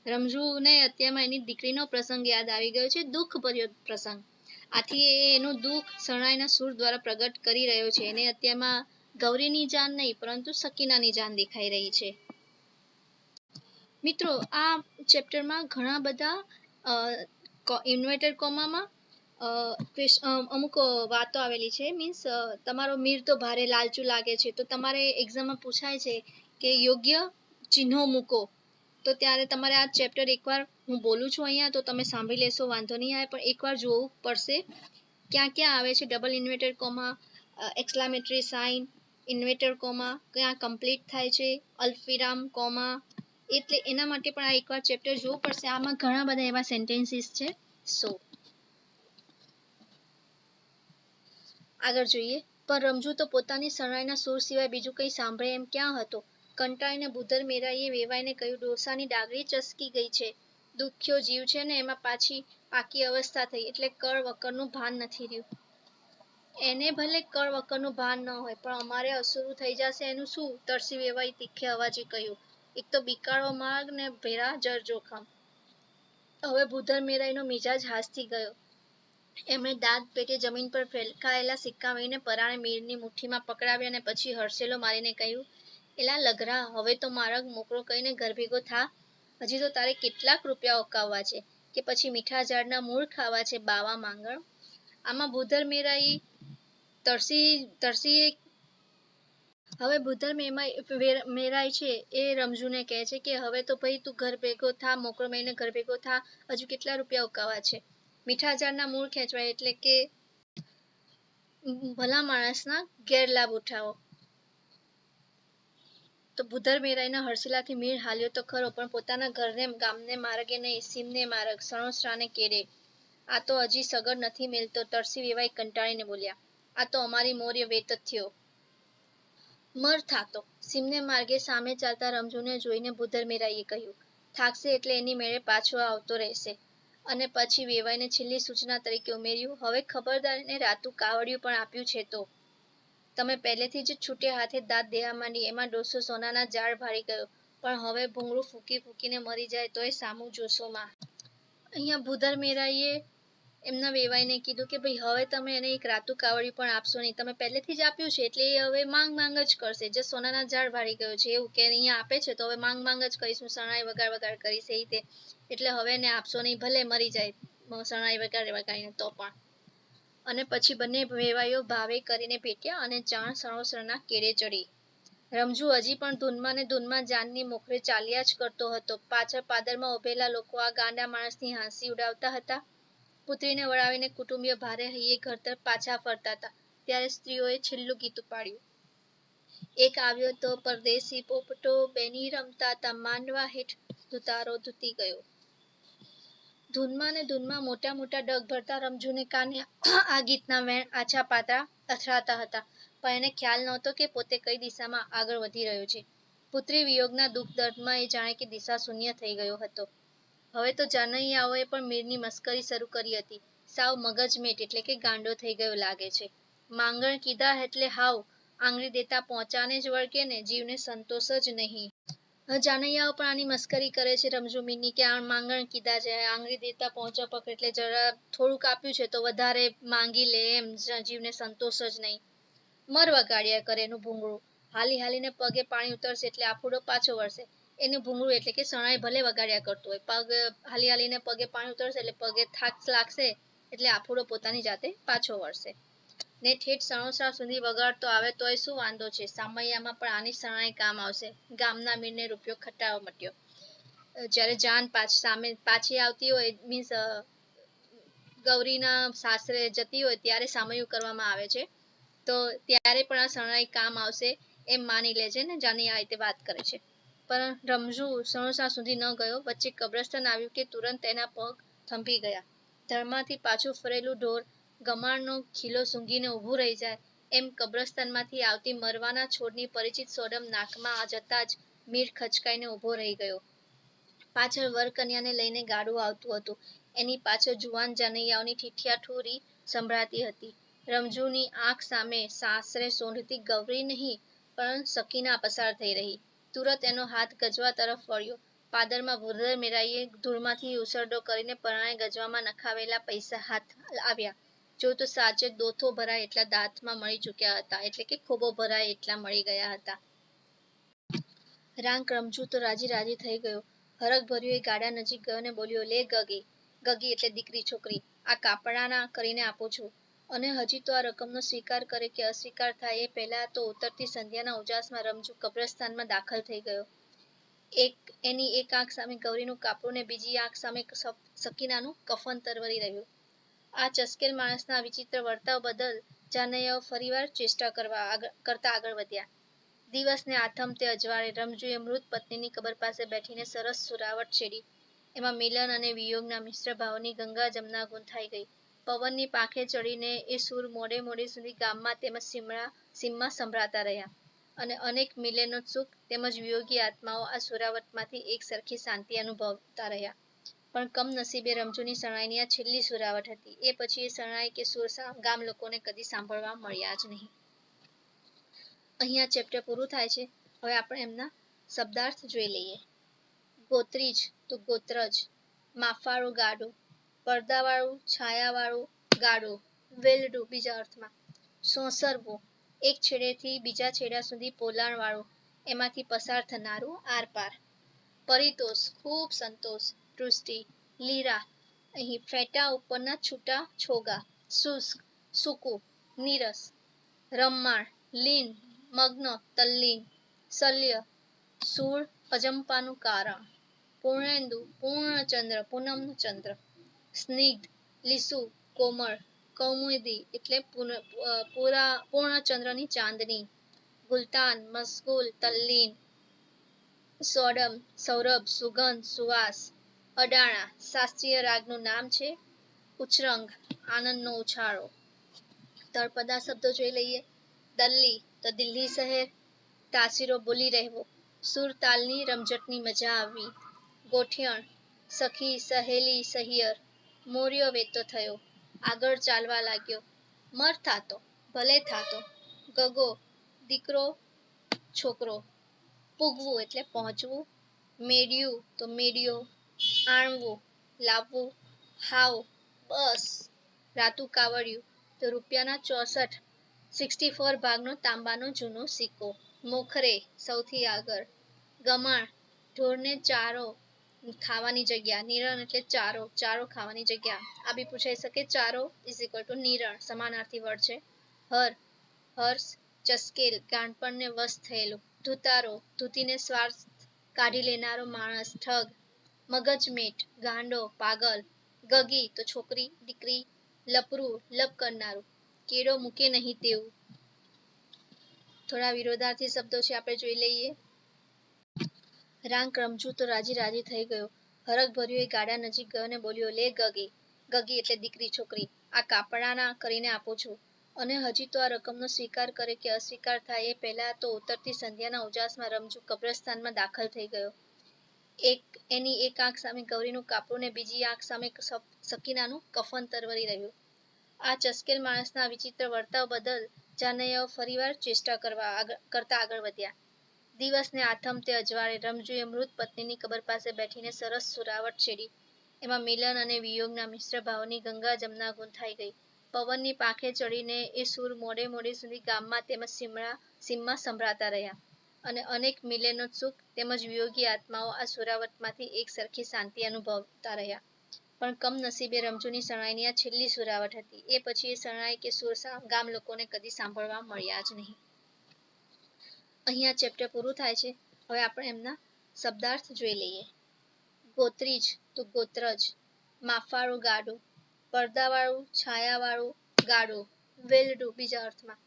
રમજુને અત્યારમાં એની દીકરીનો પ્રસંગ યાદ આવી ગયો છે, દુઃખ ભર્યો પ્રસંગ. આથી એનું દુઃખ શરણાઈના સૂર દ્વારા પ્રગટ કરી રહ્યો છે. એને અત્યારમાં ગૌરીની જાન નહીં પરંતુ સકીનાની જાન દેખાઈ રહી છે. મિત્રો, આ ચેપ્ટરમાં ઘણા બધા ઇન્વર્ટેડ કોમામાં અમુક વાતો આવેલી છે. મીન્સ તમારો મીર તો ભારે લાલચુ લાગે છે. તો તમારે એક્ઝામમાં પૂછાય છે કે યોગ્ય ચિહ્નો મૂકો. તો ત્યારે તમારે આ ચેપ્ટર એકવાર હું બોલું છું અહીંયા તો તમે સાંભળી લેશો, વાંધો નહીં આવે, પણ એકવાર જોવું પડશે ક્યાં ક્યાં આવે છે. Double inverted comma, exclamatory sign, inverted comma ક્યાં કમ્પ્લીટ થાય છે, અલ્પવિરામ કોમા, એટલે એના માટે પણ આ એકવાર ચેપ્ટર જોવું પડશે. આમાં ઘણા બધા એવા સેન્ટેન્સીસ છે. સો આગળ જોઈએ. પણ રમજુ તો પોતાની શરણાઈના સૂર સિવાય બીજું કંઈ સાંભળે એમ ક્યાં હતો. કંટાળીને ભૂદર મેરાઈએ વેવાઈને કહ્યું, ડોસાની ડાગરી ચસકી ગઈ છે. દુખ્યો જીવ છે ને એમાં પાછી પાકી અવસ્થા થઈ એટલે કળ વકરનું ભાન નથી રહ્યું. એને ભલે કળ વકરનું ભાન ન હોય પણ અમારે અસુરું થઈ જશે એનું શું, તરસી વેવાઈ તીખે અવાજે કહ્યું. એક તો બિકાળો માર્ગ ને ભેરા જર જોખમ. હવે ભૂદર મેરાઈનો મિજાજ હાસ્તી ગયો. એમણે દાંત પેટે જમીન પર ફેંકાયેલા સિક્કા વીણીને પરાણે મીરની મુઠ્ઠીમાં પકડાવ્યા અને પછી હરસેલો મારીને કહ્યું, એલા લઘરા, હવે તો માર્ગ મોકળો કરીને ઘર ભેગો થા. હજી તો તારે કેટલાક રૂપિયા ઓકાવવા છે કે પછી મીઠા ઝાડના મૂળ ખાવા છે બાવા માંગણ. આમાં ભૂદર મેરાઈ તરસી હવે ભૂદર મેરાઈ છે એ રમજુને કહે છે કે હવે તો ભાઈ તું ઘર ભેગો થા, મોકળો મહિને ઘર ભેગો થા, હજુ કેટલા રૂપિયા ઉકાવા છે. મીઠા ઝાડના મૂળ ખેંચવાય એટલે કે ભલા માણસના ગેરલાભ ઉઠાવો. તો ભૂદર મેરાઈના હરસિલાથી મીર હાલ્યો તો ખરો પણ પોતાના ઘરને ગામને માર્ગે નહીં, સીમને માર્ગ, સણોસરાને કેડે. આ તો હજી સગડ નથી મેલતો. તરસી વેવાઈ કંટાળીને બોલ્યા, આ તો અમારી મોર્ય વેત થયો. મર થાતો. સીમને માર્ગે સામે ચાલતા રમજુને જોઈને ભૂદર મેરાઈએ કહ્યું, થાકશે એટલે એની મેળે પાછો આવતો રહેશે. અને પછી વેવાઈને છેલ્લી સૂચના તરીકે ઉમેર્યું, હવે ખબરદાર ને રાતું કાવડિયું પણ આપ્યું છે તો તમે પહેલેથી જ છૂટ્યા હાથે દાંત દેવા માંડી એમાં ડોસો સોનાના ઝાડ ભાળી ગયો, પણ હવે ભૂંગળું ફૂંકી ફૂંકીને મરી જાય તોય સામું જોશો માં. અહીંયા ભૂદર મેરાઈએ એમના વેવાઈને કીધું કે ભાઈ હવે તમે એને એક રાતું કાવડિયું પણ આપશો નહીં, તમે પહેલેથી જ આપ્યું છે એટલે એ હવે માંગ માંગ જ કરશે. જે સોનાના ઝાડ ભાળી ગયો છે એવું કે અહીંયા આપે છે તો હવે માંગ માંગ જ કરીશું, શરણાઈ વગાડ કરીશ એ રીતે, એટલે હવે એને આપશો નહીં, ભલે મરી જાય શરણાઈ વગાડીને તો પણ. અને પછી બંને વેવાઈઓ ભાવે કરીને ભેટ્યા અને જાણ સણોસરના કેડે ચડી. રમજુ હજી પણ ધૂનમાં જાનની મોખરે ચાલ્યા જ કરતો હતો. પાછળ પાદરમાં ઉભેલા લોકો આ ગાંડા માણસની હાંસી ઉડાવતા હતા. પુત્રીને વળાવીને કુટુંબીઓ ભારે હૈયે ઘર તરફ પાછા ફરતા હતા ત્યારે સ્ત્રીઓએ છેલ્લું ગીત પાડ્યું. એક આવ્યો તો પરદેશી પોપટો, બેની રમતા તા માંડવા હેઠ, ધુતારો ધૂતી ગયો. ધૂનમાં મોટા મોટા ડગ ભરતા રમજુને કાને આ ગીતના વેણ આછા પાતળા અથડાતા હતા, પણ એને ખ્યાલ નહોતો કે પોતે કઈ દિશામાં આગળ વધી રહ્યો છે. પુત્રી વિયોગના દુઃખ દર્દમાં એ જાણે કે દિશા શૂન્ય થઈ ગયો હતો. હવે તો જાનૈયાઓએ પણ મીરની મસ્કરી શરૂ કરી હતી. સાવ મગજમેટ એટલે કે ગાંડો થઈ ગયો લાગે છે. માંગણ કીધા એટલે હાવ આંગળી દેતા પહોંચાને જ વળગે ને, જીવને સંતોષ જ નહીં. જાનૈયાઓ પણ આની મસ્કરી કરે છે રમજુ મીરની કે આ માંગણ કીધા છે, આંગળી દેતા પહોંચા પકડ એટલે જરા થોડુંક આપ્યું છે તો વધારે માંગી લે એમ, જીવને સંતોષ જ નહીં. મર વગાડ્યા કરે એનું ભૂંગળું. હાલીને પગે પાણી ઉતરશે એટલે આફુડો પાછો વળશે. એનું ભૂંગળું એટલે કે શરણાઈ ભલે વગાડ્યા કરતું હોય, પગ હાલીને પગે પાણી ઉતરશે એટલે પગે થાક લાગશે એટલે આફુડો પોતાની જાતે પાછો વળશે. ને ઠેઠ સણોસરા સુધી વગાડતો આવે તોય શું વાંધો છે, સામૈયામાં પણ આની શરણાઈ કામ આવશે. ગામના મીરને રૂપિયો ખટાવો મટ્યો. જ્યારે જાન સામે પાછી આવતી હોય, મીન્સ ગૌરીના સાસરે જતી હોય ત્યારે સામૈયું કરવામાં આવે છે, તો ત્યારે પણ આ શરણાઈ કામ આવશે એમ માની લે છે ને જાનૈયા આ રીતે વાત કરે છે. પણ રમજુ સણોસરા સુધી ન ગયો. વચ્ચે કબ્રસ્તાન આવ્યું કે તુરંત તેના પગ થંભી ગયા. ધરમાંથી પાછું ફરેલું ઢોર ગમાણનો ખીલો સૂંઘીને ઊભું રહી જાય એમ કબ્રસ્તાનમાંથી આવતી મરવાના છોડની પરિચિત સોડમ નાકમાં જતા જ મીર ખચકાઈને ઊભો રહી ગયો. પાછળ વરકન્યાને લઈને ગાડું આવતું હતું. એની પાછળ જુવાન જાનૈયાઓની ઠીઠિયાઠુરી સંભળાતી હતી. રમજુની આંખ સામે સાસરે સોંઢતી ગૌરી નહીં પણ સકીના પસાર થઈ રહી. તુરત એનો હાથ ગજવા તરફ વળ્યો. પાદરમાં ભૂદર મેરાઈએ ધૂળમાંથી ઉસરડો કરીને પરાણે ગજવામાં નખાવેલા પૈસા હાથ આવ્યા. જો તો સાચે દોથો ભરાય એટલા દાંતમાં મળી ચૂક્યા હતા, એટલે કે ખોબો ભરાય એટલા મળી ગયા હતા. રાંક રમજુ તો રાજી થઈ ગયો. હરખભર્યો એ ગાડા નજીક ગયો ને બોલ્યો, લે ગગી એટલે દીકરી છોકરી, આ કાપડાના કરીને આપું છું. અને હજી તો આ રકમનો સ્વીકાર કરે કે અસ્વીકાર થાય એ પહેલા તો ઉતરતી સંધ્યાના ઉજાસમાં રમજુ કબ્રસ્તાનમાં દાખલ થઈ ગયો. એક આંખ સામે ગૌરીનું કાપડું ને બીજી આંખ સામે સકીનાનું કફન તરવરી રહ્યું. આ ચસ્કેલ માણસના વિચિત્ર વર્તાવ બદલ જાનૈયાઓ ફરીવાર ચેષ્ટા કરતા આગળ વધ્યા. દિવસને આથમતે અજવાળે રમજુએ મૃત પત્નીની કબર પાસે બેઠીને સરસ સુરાવટ છેડી. એમાં મિલન અને વિયોગના મિશ્ર ભાવની ગંગા જમના ગૂંથાઈ ગઈ. પવનની પાંખે ચડીને એ સૂર મોડે મોડે સુધી ગામમાં તેમજ સીમમાં સંભળાતા રહ્યા અને અનેક મિલનોત્સુક તેમજ વિયોગી આત્માઓ આ સુરાવટમાંથી એક સરખી શાંતિ અનુભવતા રહ્યા. પણ કમનસીબે રમજુની શરણાઈની આ છેલ્લી સુરાવટ હતી. એ પછી એ શરણાઈ કે સૂર ગામ લોકોને કદી સાંભળવા મળ્યા જ નહીં. અહીંયા ચેપ્ટર પૂરું થાય છે. હવે આપણે એમના શબ્દાર્થ જોઈ લઈએ. ગોત્રીજ તો ગોત્રજ, માફાળું ગાડું, પડદાવાળું છાયાવાળું ગાડું, વેલડું બીજા અર્થમાં, સોંસરવું એક છેડેથી બીજા છેડા સુધી પોલાણ વાળું, એમાંથી પસાર થનારું આરપાર. પરિતોષ ખૂબ સંતોષ, તૃષ્ટિ, લીરા અહીં ફેટા ઉપરના છૂટા છોગા, શુષ્ક સૂકું, નીરસ, રમ્માણ લીન મગ્ન તલ્લીન, શલ્ય સૂળ અજંપાનું કારણ, પૂર્ણેન્દુ પૂર્ણચંદ્ર પૂનમનો ચંદ્ર, સ્નિગ્ધ લીસુ કોમળ, કૌમુદી એટલે પૂર્ણચંદ્રની ચાંદની, ગુલતાન મશગુલ તલ્લીન, સોડમ સૌરભ સુગંધ સુવાસ, અડાણા શાસ્ત્રીય રાગનું નામ છે, ઉચ્ચરંગ આનંદનો ઉછાળો. તળપદા શબ્દો જોઈ લઈએ. દલ્લી તો દિલ્હી શહેર, તાસીરો બોલી રહેવો, સુર તાલની રમઝટની મજા આવવી, ગોઠિયણ સખી સહેલી સહિયર, મોરિયો વેતો થયો, આગળ ચાલવા લાગ્યો, મર થાતો ભલે થાતો, ગગો દીકરો છોકરો, પૂગવું એટલે પહોંચવું, મેળ્યું તો મેળ્યો, આણવું લાવવું, હાવ બસ, રાતું કાવડિયું તો રૂપિયાના 64 ભાગનો તાંબાનો જૂનો સિક્કો, મોખરે સૌથી આગળ, ગમાણ ઢોરને ચારો ખાવાની જગ્યા, નિરણ એટલે ચારો ખાવાની જગ્યા. આ બી પૂછાઈ શકે. ચારો = નિરણ સમાનાર્થી વર્ડ છે. હર્ષ ચસ્કેલ ગાંડપણને વશ થયેલું, ધુતારો ધૂતીને સ્વાર્થ કાઢી લેનારો માણસ ઠગ, મગજમેટ ગાંડો પાગલ, ગગી તો છોકરી દીકરી, લપરું લપ કરનારું, કેળો મૂકે નહીં તેવું. થોડા વિરોધાર્થી શબ્દો છે આપણે જોઈ લઈએ. રાંક રમજુ તો રાજી રાજી થઈ ગયો. હરખભર્યો એ ગાડા નજીક ગયો અને બોલ્યો, લે ગગી. ગગી એટલે દીકરી છોકરી, આ કાપડાના કરીને આપું છું. અને હજી તો આ રકમનો સ્વીકાર કરે કે અસ્વીકાર થાય એ પહેલા તો ઉતરતી સંધ્યાના ઉજાસમાં રમજુ કબ્રસ્તાનમાં દાખલ થઈ ગયો. એક આંખ સામે ગૌરીનું કાપડું ને બીજી આંખ સામે સકીનાનું કફન તરવરી રહ્યું. આ ચસ્કેલ માણસના વિચિત્ર વર્તાવ બદલ જાનૈયાઓ ફરીવાર ચેષ્ટા કરતા આગળ વધ્યા. દિવસને આથમતે અજવાળે રમજુએ મૃત પત્નીની કબર પાસે બેઠીને સરસ સુરાવટ છેડી. એમાં મિલન અને વિયોગના મિશ્ર ભાવની ગંગા જમના ગૂંથાઈ ગઈ. પવનની પાંખે ચડીને એ સૂર મોડે મોડે સુધી ગામમાં તેમજ સીમમાં સંભળાતા રહ્યા અને અનેક મિલનોત્સુક તેમજ વિયોગી આત્માઓ આ સુરાવટમાંથી એક સરખી શાંતિ અનુભવતા રહ્યા. પણ કમનસીબે રમજુની શરણાઈની આ છેલ્લી સુરાવટ હતી. એ પછી એ શરણાઈ કે સૂર ગામ લોકોને કદી સાંભળવા મળ્યા જ નહીં. અહીંયા ચેપ્ટર પૂરું થાય છે. હવે આપણે એમના શબ્દાર્થ જોઈ લઈએ. ગોત્રીજ તો ગોત્રજ, માફાળું ગાડું, પડદાવાળું છાયાવાળું ગાડું, વેલડું બીજા અર્થમાં,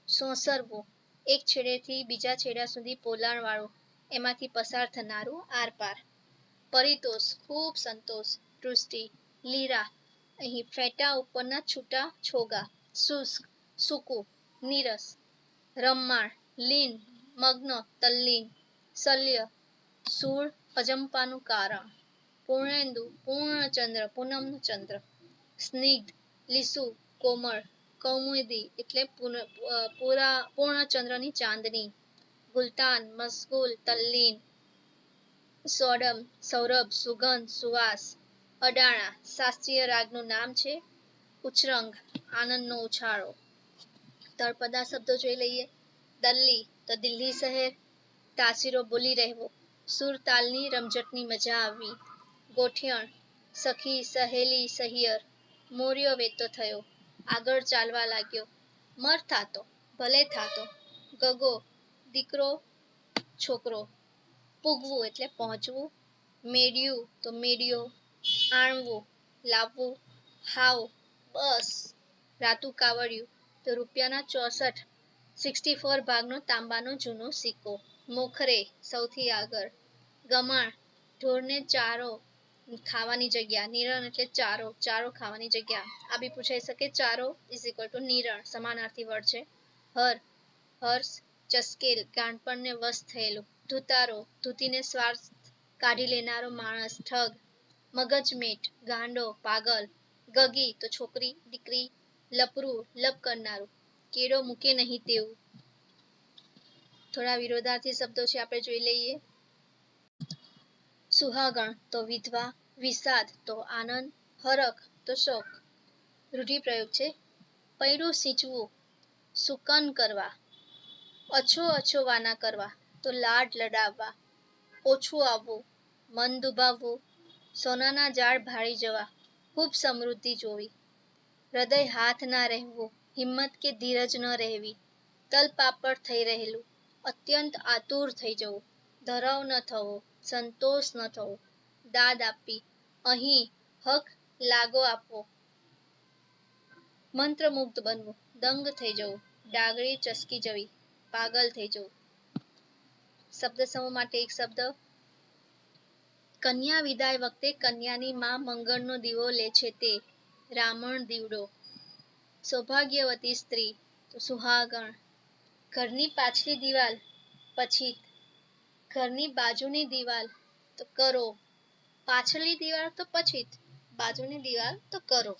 સોંસરવું એક છેડેથી બીજા છેડા સુધી પોલાણ વાળું, એમાંથી પસાર થનારું આરપાર. પરિતોષ ખૂબ સંતોષ, તૃષ્ટિ, લીરા અહીં ફેટા ઉપરના છૂટા છોગા, શુષ્ક સૂકું, નીરસ, રમ્માણ લીન મગ્ન તલ્લીન, શલ્ય સૂળ અજંપાનું કારણ, પૂર્ણેન્દુ પૂર્ણચંદ્ર પૂનમનો ચંદ્ર, સ્નિગ્ધ લીસુ કોમળ, કૌમુદી એટલે પૂર્ણચંદ્રની ચાંદની, ગુલતાન મશગુલ તલ્લીન, સોડમ સૌરભ સુગંધ સુવાસ, અડાણા શાસ્ત્રીય રાગનું નામ છે, ઉચ્ચરંગ આનંદનો ઉછાળો. તળપદા શબ્દો જોઈ લઈએ. દલ્લી તો દિલ્હી શહેર, તાસીરો બોલી રહેવો, સુર તાલની રમઝટની મજા આવવી, ગોઠિયણ સખી સહેલી સહિયર, મોરિયો વેતો થયો, આગળ ચાલવા લાગ્યો, મર થાતો ભલે થાતો, ગગો દીકરો છોકરો, પૂગવું એટલે પહોંચવું, મેળ્યું તો મેળ્યો, આણવું લાવવું, હાવ બસ, રાતું કાવડિયું તો રૂપિયાના 64 ભાગનો તાંબાનો જૂનો સિક્કો, મોખરે સૌથી આગળ, ગમાણ ઢોરને ચારો ખાવાની જગ્યા, નિરણ એટલે ચારો, ચારો ખાવાની જગ્યા. આ બી પૂછાઈ શકે. ચારો = નિરણ, સમાનાર્થી વર્ડ છે. હર હર્ષ ચસ્કેલ ગાંડપણને વશ થયેલું, ધુતારો ધૂતીને સ્વાર્થ કાઢી લેનારો માણસ, ઠગ મગજમેટ ગાંડો પાગલ, ગગી તો છોકરી દીકરી, લપરું લપ કરનારું, કેળો મૂકે નહીં તેવું. થોડા વિરોધાર્થી શબ્દો છે, આપણે જોઈ લઈએ. સુહાગણ તો વિધવા, વિષાદ તો આનંદ, હરખ તો શોક. રૂઢિપ્રયોગ છે. પૈડું સિંચવું સુકન કરવા, અછો અછો વાના કરવા તો લાડ લડાવવા, ઓછું આવવું મન દુભાવવું, સોનાના ઝાડ ભાળી જવા ખૂબ સમૃદ્ધિ જોવી, હૃદય હાથ ના રહેવું હિંમત કે ધીરજ ન રહેવી, તલ પાપડ થઈ રહેલું અત્યંત આતુર થઈ જવું, ધરાવ ન થવો સંતોષ ન થવો, દાદ આપવી અહીં હક લાગો આપવો, મંત્રમુગ્ધ બનવું દંગ થઈ જવું, ડાગરી ચસકી જવી પાગલ થઈ જવું. શબ્દ સમૂહ માટે એક શબ્દ. કન્યા વિદાય વખતે કન્યાની માં મંગળનો દીવો લે છે તે, રામણ દીવડો. સૌભાગ્યવતી સ્ત્રી તો સુહાગણ. ઘરની પાછલી દિવાલ પછી, ઘરની બાજુની દિવાલ તો કરો, પાછળની દિવાલ તો પછી, બાજુની દિવાલ તો કરો.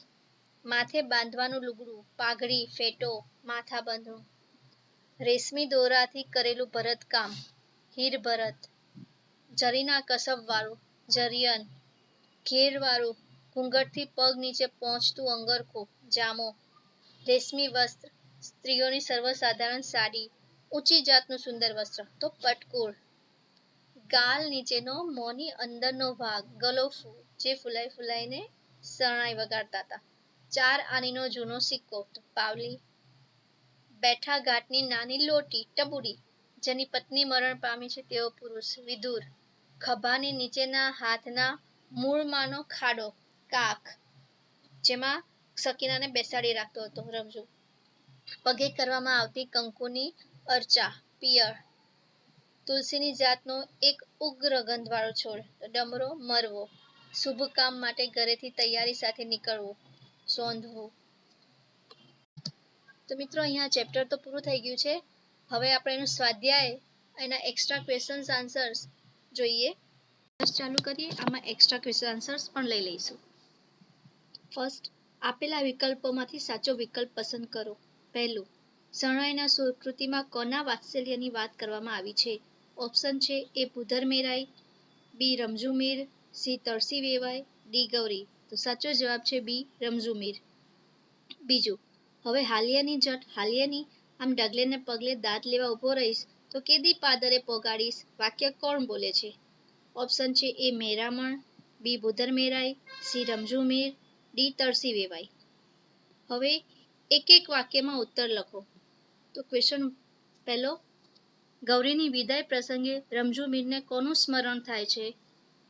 માથે બાંધવાનું લુગડું, પાઘડી ફેટો, માથા બાંધણું. રેશમી દોરાથી કરેલું ભરતકામ, હીર ભરત. જરીના કસબ વાળું, જરિયન. ઘેર વાળું, ઘૂંઘટથી પગ નીચે પહોંચતું અંગરખું, જામો. રેશમી વસ્ત્ર, સ્ત્રીઓની સર્વસાધારણ સાડી, ઊંચી જાતનું સુંદર વસ્ત્ર તો પટકૂળ. ગાલ નીચેનો મોંની અંદરનો ભાગ, ગલોફું, જે ફૂલાઈ ફૂલાઈને શરણાઈ વગાડતા હતા. 4 આનીનો જૂનો સિક્કો તો પાવલી. બેઠા ઘાટની નાની લોટી, ટબુડી. જેની પત્ની મરણ પામી છે તેવો પુરુષ, વિધુર. ખભાની નીચેના હાથના મૂળમાંનો ખાડો, કાખ, જેમાં સકીનાને બેસાડી રાખતો હતો, રમજો. પગે કરવામાં આવતી કંકુની અર્ચા, પિયળ. તુલસીની જાતનો એક ઉગ્ર ગંધવાળો છોડ, ડમરો મરવો. શુભ કામ માટે ઘરેથી તૈયારી સાથે નીકળવું, સોંધવું. તો મિત્રો અહીંયા ચેપ્ટર તો પૂરું થઈ ગયું છે. હવે આપણે એનું સ્વાધ્યાય, એના એક્સ્ટ્રા ક્વેશ્ચન્સ આન્સર્સ જોઈએ. ચાલુ કરીએ. આમાં એક્સ્ટ્રા ક્વેશ્ચન આન્સર્સ પણ લઈ લઈશું. ફર્સ્ટ, આપેલા વિકલ્પોમાંથી સાચો વિકલ્પ પસંદ કરો. પહેલું, શરણાઈના કૃતિમાં કોના વાત્સલ્યની વાત કરવામાં આવી છે? ઓપ્શન છે એ ભૂધર મેરાઈ, બી રમઝુ મીર, સી તળસી વેવાય, ડી ગૌરી. તો સાચો જવાબ છે બી રમઝુ મીર. બીજું, હવે હાલિયાની જટ હાલિયાની, આમ ડગલે ને પગલે દાંત લેવા ઉભો રહીશ તો કેદી પાદરે પોગાડીશ, વાક્ય કોણ બોલે છે? ઓપ્શન છે એ મેરામણ, બી ભૂધર મેરાઈ, સી રમઝુ મીર, ડી તળસી વેવાઈ. હવે એક એક વાક્યમાં ઉત્તર લખો. તો ક્વેશ્ચન પહેલો, ગૌરીની વિદાય પ્રસંગે રમઝુ મીરને કોનું સ્મરણ થાય છે?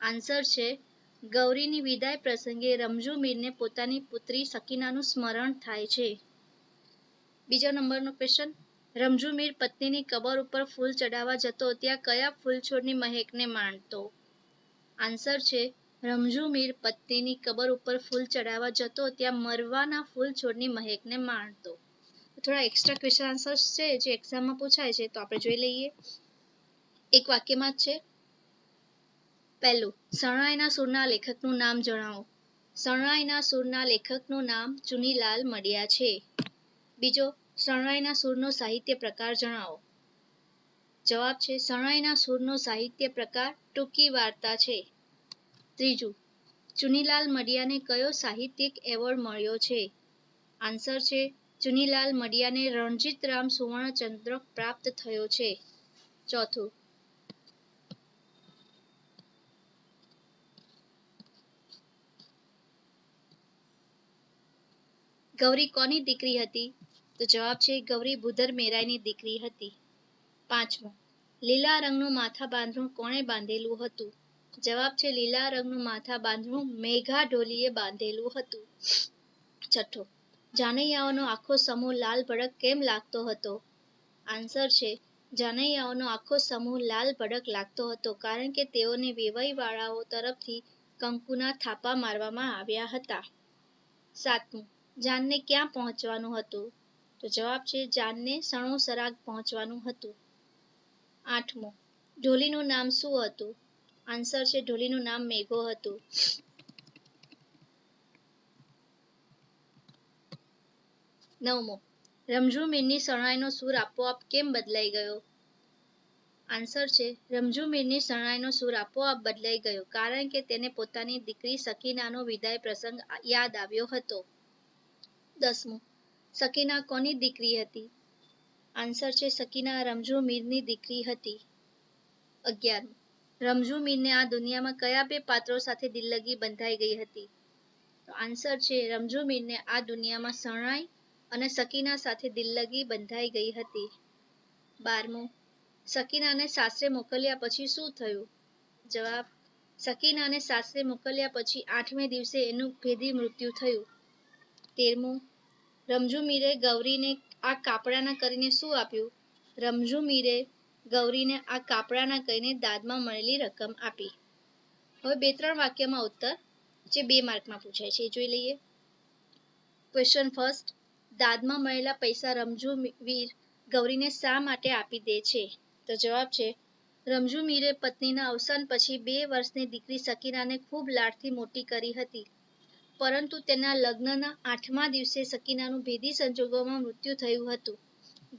આન્સર છે ગૌરીની વિદાય પ્રસંગે રમઝુ મીરને પોતાની પુત્રી સકીનાનું સ્મરણ થાય છે. બીજા નંબરનો ક્વેશ્ચન, રમઝુ મીર પત્નીની કબર ઉપર ફૂલ ચડાવવા જતો ત્યાં કયા ફૂલ છોડની મહેકને માણતો? આન્સર છે રમઝુ મીર પત્નીની કબર ઉપર ફૂલ ચડાવવા જતો ત્યાં મરવાના ફૂલ છોડની મહેકને માણતો. થોડા એક્સ્ટ્રા ક્વેશ્ચન આન્સર્સ છે જે એક્ઝામમાં પૂછાય છે, તો આપણે જોઈ લઈએ. એક વાક્યમાં જ છે. પહેલું, શરણાઈના સૂરના લેખકનું નામ જણાવો. શરણાઈના સૂરના લેખકનું નામ ચુનીલાલ મડિયા છે. બીજો, શરણાઈના સૂરનો સાહિત્ય પ્રકાર જણાવો. જવાબ છે શરણાઈના સૂરનો સાહિત્ય પ્રકાર ટૂંકી વાર્તા છે. ત્રીજું, ચુનીલાલ મડિયાને કયો સાહિત્યિક એવોર્ડ મળ્યો છે? આન્સર છે ચુનીલાલ મડિયાને રણજીતરામ સુવર્ણચંદ્રક પ્રાપ્ત થયો છે. ચોથું, ગૌરી કોની દીકરી હતી? તો જવાબ છે ગૌરી ભૂધર મેરાઈની દીકરી હતી. પાંચમું, લીલા રંગનું માથા બાંધણું કોણે બાંધેલું હતું? જવાબ છે લીલા રંગનું માથા બાંધણું મેઘા ઢોલીએ બાંધેલું હતું. છઠ્ઠો, જાનૈયાઓનો આખો સમૂહ લાલ ભડક કેમ લાગતો હતો? આન્સર છે જાનૈયાઓનો આખો સમૂહ લાલ ભડક લાગતો હતો કારણ કે તેઓને વેવાઈવાળાઓ તરફથી કંકુના થાપા મારવામાં આવ્યા હતા. સાતમું, જાનને ક્યાં પહોંચવાનું હતું? તો જવાબ છે જાનને સણોસરાગ પહોંચવાનું હતું. આઠમું, ઢોલીનું નામ શું હતું? આન્સર છે ઢોલીનું નામ મેઘો હતું. નવમો, રમઝુ મીરની શરણાઈનો સૂર આપોઆપ કેમ બદલાઈ ગયો? આન્સર છે રમઝુ મીરની શરણાઈનો સૂર આપોઆપ બદલાઈ ગયો કારણ કે તેને પોતાની દીકરી સકીનાનો વિદાય પ્રસંગ યાદ આવ્યો હતો. 10મું, સકીના કોની દીકરી હતી? આન્સર છે સકીના રમઝુ મીરની દીકરી હતી. 11મું, રમઝુ મીરને આ દુનિયામાં કયા બે પાત્રો સાથે દિલ્લગી બંધાઈ ગઈ હતી? તો આન્સર છે રમઝુ મીરને આ દુનિયામાં શરણાઈ અને સકીના સાથે દિલ્લગી બંધાઈ ગઈ હતી. 12મું, સકીનાને સાસરે મોકલ્યા પછી શું થયું? જવાબ, સકીનાને સાસરે મોકલ્યા પછી 8મે દિવસે એનું ભેદી મૃત્યુ થયું. 13મું, રમઝુ મીરે ગૌરીને આ કાપડાના કરીને શું આપ્યું? રમઝુ મીરે ગૌરીને આ કાપડાના કહીને દાદમાં મળેલી રકમ આપી. હવે 2-3 વાક્યમાં ઉત્તર જે 2 માર્કમાં પૂછાય છે એ જોઈ લઈએ. ક્વેશ્ચન ફર્સ્ટ, દાદમાં મળેલા પૈસા રમઝુ વીર ગૌરીને શા માટે આપી દે છે? તો જવાબ છે રમઝુ મીરે પત્નીના અવસાન પછી 2 વર્ષની દીકરી સકીનાને ખૂબ લાડથી મોટી કરી હતી, પરંતુ તેના લગ્નના 8મા દિવસે સકીનાનું ભેદી સંજોગોમાં મૃત્યુ થયું હતું.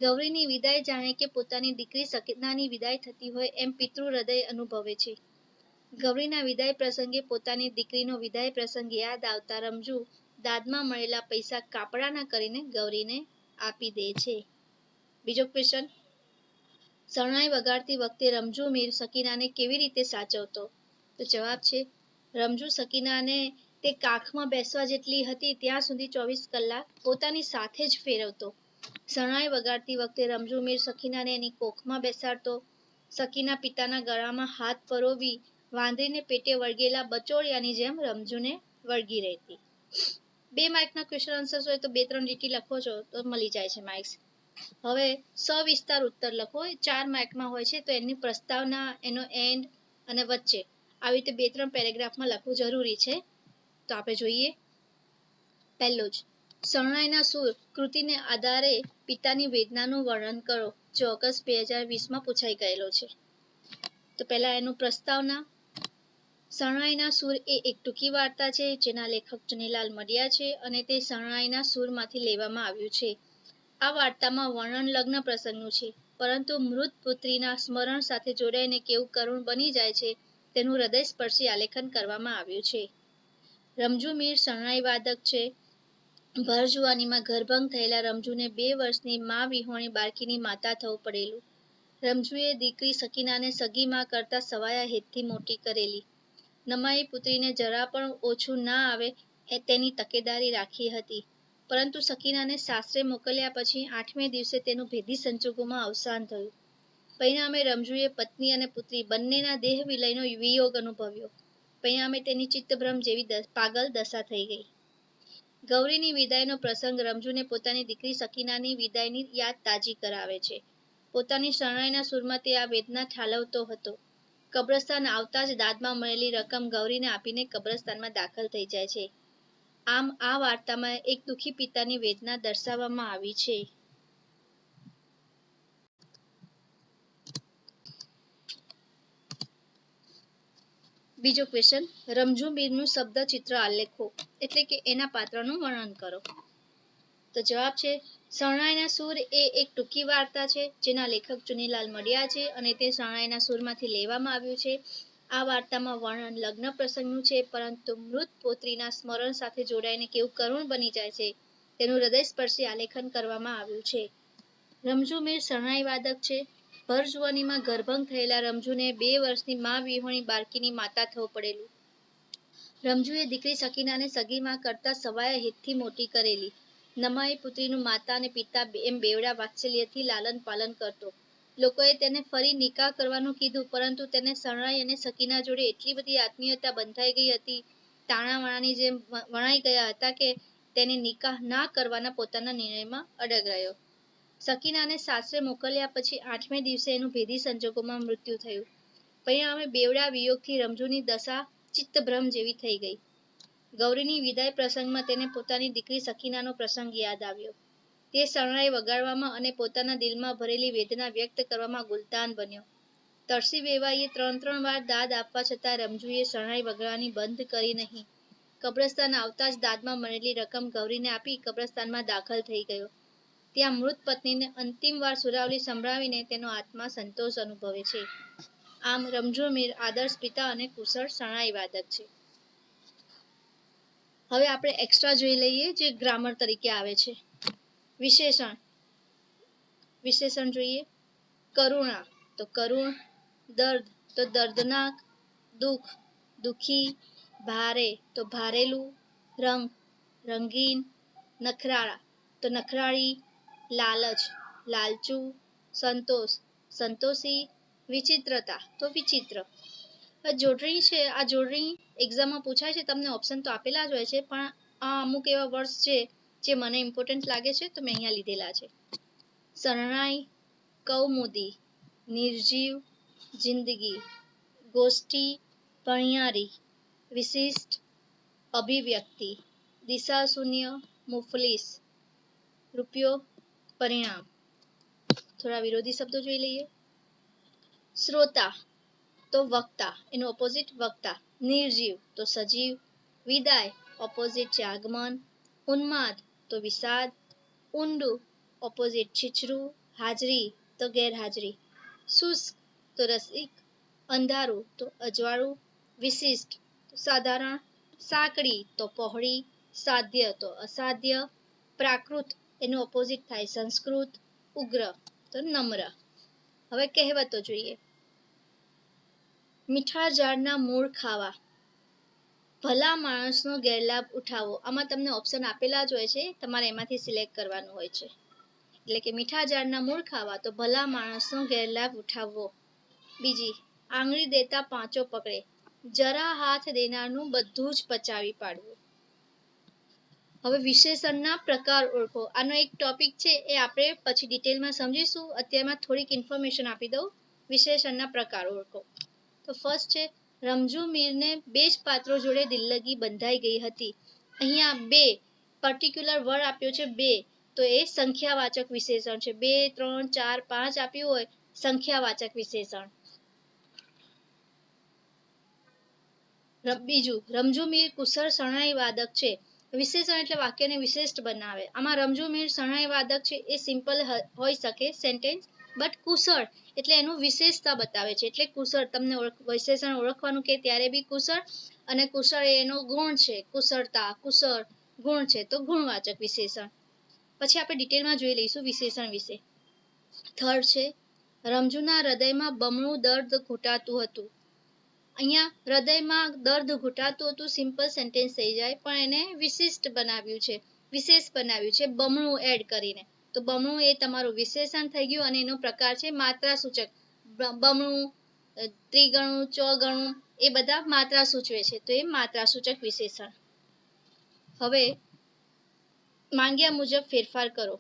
ગૌરીની વિદાય જાણે કે પોતાની દીકરી સકીનાની વિદાય થતી હોય એમ પિતૃ હૃદય અનુભવે છે. ગૌરીના વિદાય પ્રસંગે પોતાની દીકરીનો વિદાય પ્રસંગ યાદ આવતા રમઝુ દાદમાં મળેલા પૈસા કાપડાના કરીને ગૌરીને આપી દે છે. બીજો ક્વેશ્ચન, શરણાઈ વગાડતી વખતે રમઝુ મીર સકીનાને કેવી રીતે સાચવતો? તો જવાબ છે રમઝુ સકીનાને તે કાખમાં બેસવા જેટલી હતી ત્યાં સુધી 24 કલાક પોતાની સાથે જ ફેરવતો. શરણાઈ વગાડતી વખતે રમઝુ મીર સકીનાને એની કોખમાં બેસાડતો. સકીના પિતાના ગળામાં હાથ પરોવી વાંદરીને પેટે વળગેલા બચોડિયાની જેમ રમઝુને વળગી રહેતી. 2 માર્કના ક્વેશ્ચન આન્સર્સ હોય તો 2-3 લીટી લખો છો તો મળી જાય છે માર્ક્સ. હવે સવિસ્તાર ઉત્તર લખો, 4 માર્કમાં હોય છે તો એની પ્રસ્તાવના, એનો એન્ડ અને વચ્ચે આવી રીતે 2-3 પેરેગ્રાફમાં લખવું જરૂરી છે. તો આપણે જોઈએ. પહેલો જ, શરણાઈના સૂર કૃતિને આધારે પિતાની વેદનાનું વર્ણન કરો, જે ઓગસ્ટ 2020માં પૂછાઈ ગયેલો છે. તો પહેલા એનું પ્રસ્તાવના. શરણાઈના સૂર એ એક ટૂંકી વાર્તા છે જેના લેખક ચુનીલાલ મડિયા છે અને તે શરણાઈના સૂરમાંથી લેવામાં આવ્યું છે. આ વાર્તામાં વર્ણન લગ્ન પ્રસંગનું છે, પરંતુ મૃત પુત્રીના સ્મરણ સાથે જોડાઈને કેવું કરુણ બની જાય છે તેનું હૃદયસ્પર્શી આલેખન કરવામાં આવ્યું છે. રમઝુ મીર શરણાઈ વાદક છે. ભર જુવાનીમાં ઘરભંગ થયેલા રમઝુને 2 વર્ષની મા વિહોણી બાળકીની માતા થવું પડેલું. રમઝુએ દીકરી સકીનાને સગી માં કરતા સવાયા હેતથી મોટી કરેલી. નમાઈ પુત્રીને જરા પણ ઓછું ના આવે તેની તકેદારી રાખી હતી, પરંતુ સકીનાને સાસરે મોકલ્યા પછી 8મે દિવસે તેનું ભેદી સંજોગોમાં અવસાન થયું. પરિણામે રમઝુએ પત્ની અને પુત્રી બંનેના દેહ વિલયનો વિયોગ અનુભવ્યો. પરિણામે તેની ચિત્તભ્રમ જેવી પાગલ દશા થઈ ગઈ. ગૌરીની વિદાયનો પ્રસંગ રમઝુને પોતાની દીકરી સકીનાની વિદાયની યાદ તાજી કરાવે છે. પોતાની શરણાઈના સૂરમાં તે આ વેદના ઠાલવતો હતો. કબ્રસ્તાન આવતા જ દાદમાં મળેલી રકમ ગૌરીને આપીને કબ્રસ્તાનમાં દાખલ થઈ જાય છે. આમ આ વાર્તામાં એક દુઃખી પિતાની વેદના દર્શાવવામાં આવી છે. બીજો ક્વેશ્ચન, રમઝુ મીરનું શબ્દ ચિત્ર આલેખો, એટલે કે એના પાત્રનું વર્ણન કરો. તો જવાબ છે શરણાઈના સૂર એ એક ટૂંકી વાર્તા છે જેના લેખક ચુનીલાલ મડિયા છે અને તે શરણાઈના સૂરમાંથી લેવામાં આવ્યું છે. આ વાર્તામાં વર્ણન લગ્ન પ્રસંગનું છે, પરંતુ મૃત પુત્રીના સ્મરણ સાથે જોડાઈને કેવું કરુણ બની જાય છે તેનું હૃદયસ્પર્શી આલેખન કરવામાં આવ્યું છે. રમઝુ મીર શરણાઈ વાદક છે. ભર જુવાનીમાં ઘરભંગ થયેલા રમઝુને 2 વર્ષની મા વિહોણી બાળકીની માતા થવું પડેલું. રમઝુએ દીકરી સકીનાને સગી માં કરતા સવાયા હેતથી મોટી કરેલી. નમાઈ પુત્રીનું માતા અને પિતા એમ બેવડા વાત્સલ્યથી લાલન પાલન કરતો. લોકોએ તેને ફરી નિકાહ કરવાનું કીધું, પરંતુ તેને શરણાઈ અને સકીના જોડે એટલી બધી આત્મીયતા બંધાઈ ગઈ હતી, તાણાવાણાની જેમ વણાઈ ગયા હતા કે તેને નિકાહ ના કરવાના પોતાના નિર્ણયમાં અડગ રહ્યો. સકીનાને સાસરે મોકલ્યા પછી 8મે દિવસે એનું ભેદી સંજોગોમાં મૃત્યુ થયું. પરિણામે બેવડા વિયોગથી રમજૂની દશા ચિત્તભ્રમ જેવી થઈ ગઈ. ગૌરીની વિદાય પ્રસંગમાં તેને પોતાની દીકરી સકીનાનો પ્રસંગ યાદ આવ્યો. તે શરણાઈ વગાડવામાં અને પોતાના દિલમાં ભરેલી વેદના વ્યક્ત કરવામાં ગુલતાન બન્યો. તરસી વેવાઈએ 3 વાર દાદ આપવા છતાં રમજૂએ શરણાઈ વગાડવાની બંધ કરી નહીં. કબ્રસ્તાન આવતા જ દાદમાં મળેલી રકમ ગૌરીને આપી કબ્રસ્તાનમાં દાખલ થઈ ગયો. ત્યાં મૃત પત્નીને અંતિમ વાર સુરાવલી સંભળાવીને તેનો આત્મા સંતોષ અનુભવે છે. આમ રમઝુ મીર આદર્શ પિતા અને કુશળ શરણાઈ વાદક છે. હવે આપણે એક્સ્ટ્રા જોઈ લઈએ જે ગ્રામર તરીકે આવે છે. વિશેષણ જોઈએ. કરુણા તો કરુણ, દર્દ તો દર્દનાક, દુઃખ દુઃખી, ભારે તો ભારેલું, રંગ રંગીન, નખરાળા તો નખરાળી, લાલચ લાલચુ, સંતોષ સંતોષી, વિચિત્રતા તો વિચિત્ર. જોડણી છે. આ જોડણી એક્ઝામમાં પૂછાય છે. તમને ઓપ્શન તો આપેલા જ હોય છે, પણ આ અમુક એવા વર્ડ્સ છે જે મને ઇમ્પોર્ટન્ટ લાગે છે તો મેં અહીંયા લીધેલા છે. શરણાઈ, કૌમુદી, નિર્જીવ, જિંદગી, ગોષ્ઠી, ભણિયારી, વિશિષ્ટ, અભિવ્યક્તિ, દિશાશૂન્ય, મુફલિસ, રૂપિયો, પરિણામ. થોડા વિરોધી શબ્દો જોઈ લઈએ. શ્રોતા તો વક્તા, એનું ઓપોઝિટ વક્તા. નિર્જીવ તો સજીવ. વિદાય ઓપોઝિટ છે આગમન. ઉન્માદ તો વિષાદ. ઊંડું ઓપોઝિટ છીછરું. હાજરી તો ગેરહાજરી. શુષ્ક તો રસિક. અંધારું તો અજવાળું. વિશિષ્ટ તો સાધારણ. સાંકડી તો પહોળી. સાધ્ય તો અસાધ્ય. પ્રાકૃત એનું ઓપોઝિટ થાય સંસ્કૃત. ઉગ્ર તો નમ્ર. હવે કહેવતો જોઈએ. મીઠા ઝાડના મૂળ ખાવા, ભલા માણસનો ગેરલાભ ઉઠાવો. આમાં તમને ઓપ્શન આપેલા જ હોય છે, તમારે એમાંથી સિલેક્ટ કરવાનું હોય છે. એટલે કે મીઠા ઝાડના મૂળ ખાવા તો ભલા માણસનો ગેરલાભ ઉઠાવવો. બીજી, આંગળી દેતા પાંચો પકડે, જરા હાથ દેનારનું બધું જ પચાવી પાડવું. હવે વિશેષણના પ્રકાર ઓળખો. આનો એક ટોપિક છે, એ આપણે પછી ડિટેલમાં સમજીશું. અત્યારમાં થોડીક ઇન્ફોર્મેશન આપી દઉં. વિશેષણના પ્રકાર ઓળખો. તો ફર્સ્ટ છે, રમઝુ મીરને 2 જ પાત્રો જોડે દિલ્લગી બંધાઈ ગઈ હતી. અહીંયા 2 પર્ટિક્યુલર વર્ડ આપ્યો છે 2, તો એ સંખ્યાવાચક વિશેષણ છે. 2, 3, 4, 5 આપ્યું હોય સંખ્યાવાચક વિશેષણ. બીજું, રમઝુ મીર કુશળ શરણાઈ વાદક છે. વિશેષણ એટલે વાક્યને વિશિષ્ટ બનાવે. આમાં રમઝુ મીર શરણાઈ વાદક છે એ સિમ્પલ હોઈ શકે સેન્ટેન્સ, બટ કુશળ એટલે એનું વિશેષતા બતાવે છે. એટલે કુશળ તમને વિશેષણ ઓળખવાનું કે ત્યારે બી કુશળ, અને કુશળ એનો ગુણ છે. કુશળતા કુશળ ગુણ છે તો ગુણવાચક વિશેષણ. પછી આપણે ડિટેલમાં જોઈ લઈશું વિશેષણ વિશે. થર્ડ છે, રમઝુના હૃદયમાં બમણું દર્દ ઘૂંટાતું હતું. અહીંયા હૃદયમાં દર્દ ઘૂંટાતું હતું સિમ્પલ સેન્ટેન્સ થઈ જાય, પણ એને વિશિષ્ટ બનાવ્યું છે, વિશેષ બનાવ્યું છે બમણું એડ કરીને. તો બમણું એ તમારું વિશેષણ થઈ ગયું અને એનો પ્રકાર છે માત્રા સૂચક. બમણું, ત્રિગણું, ચોગણું એ બધા માત્રા સૂચવે છે, તો એ માત્રા સૂચક વિશેષણ. હવે માંગ્યા મુજબ ફેરફાર કરો.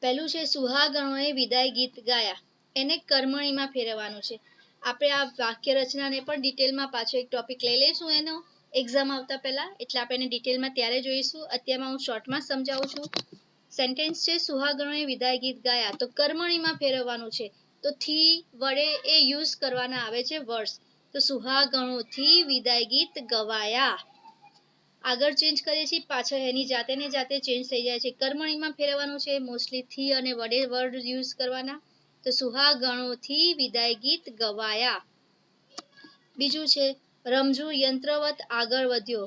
પહેલું છે, સુહાગણોએ વિદાય ગીત ગાયા. એને કર્મણીમાં ફેરવવાનું છે. આપણે આ વાક્ય રચનાને પણ ડિટેલમાં પાછો એક ટોપિક લઈ લઈશું એનો એક્ઝામ આવતા પહેલા, એટલે આપણે એને ડિટેલમાં ત્યારે જોઈશું. અત્યારમાં હું શોર્ટમાં સમજાવું છું. સેન્ટેન્સ છે, સુહાગણોએ વિદાય ગીત ગાયા, તો કર્મણીમાં ફેરવવાનું છે. તો થી વડે એ યુઝ કરવાના આવે છે વર્ડ્સ. તો સુહાગણોથી વિદાય ગીત ગવાયા. આગળ ચેન્જ કરીએ છીએ, પાછળ એની જાતે ને જાતે ચેન્જ થઈ જાય છે. કર્મણીમાં ફેરવવાનું છે, મોસ્ટલી થી અને વડે વર્ડ યુઝ કરવાના. તો સુહાગણોથી વિદાય ગીત ગવાયા. બીજું છે, રમઝુ યંત્રવત આગળ વધ્યો.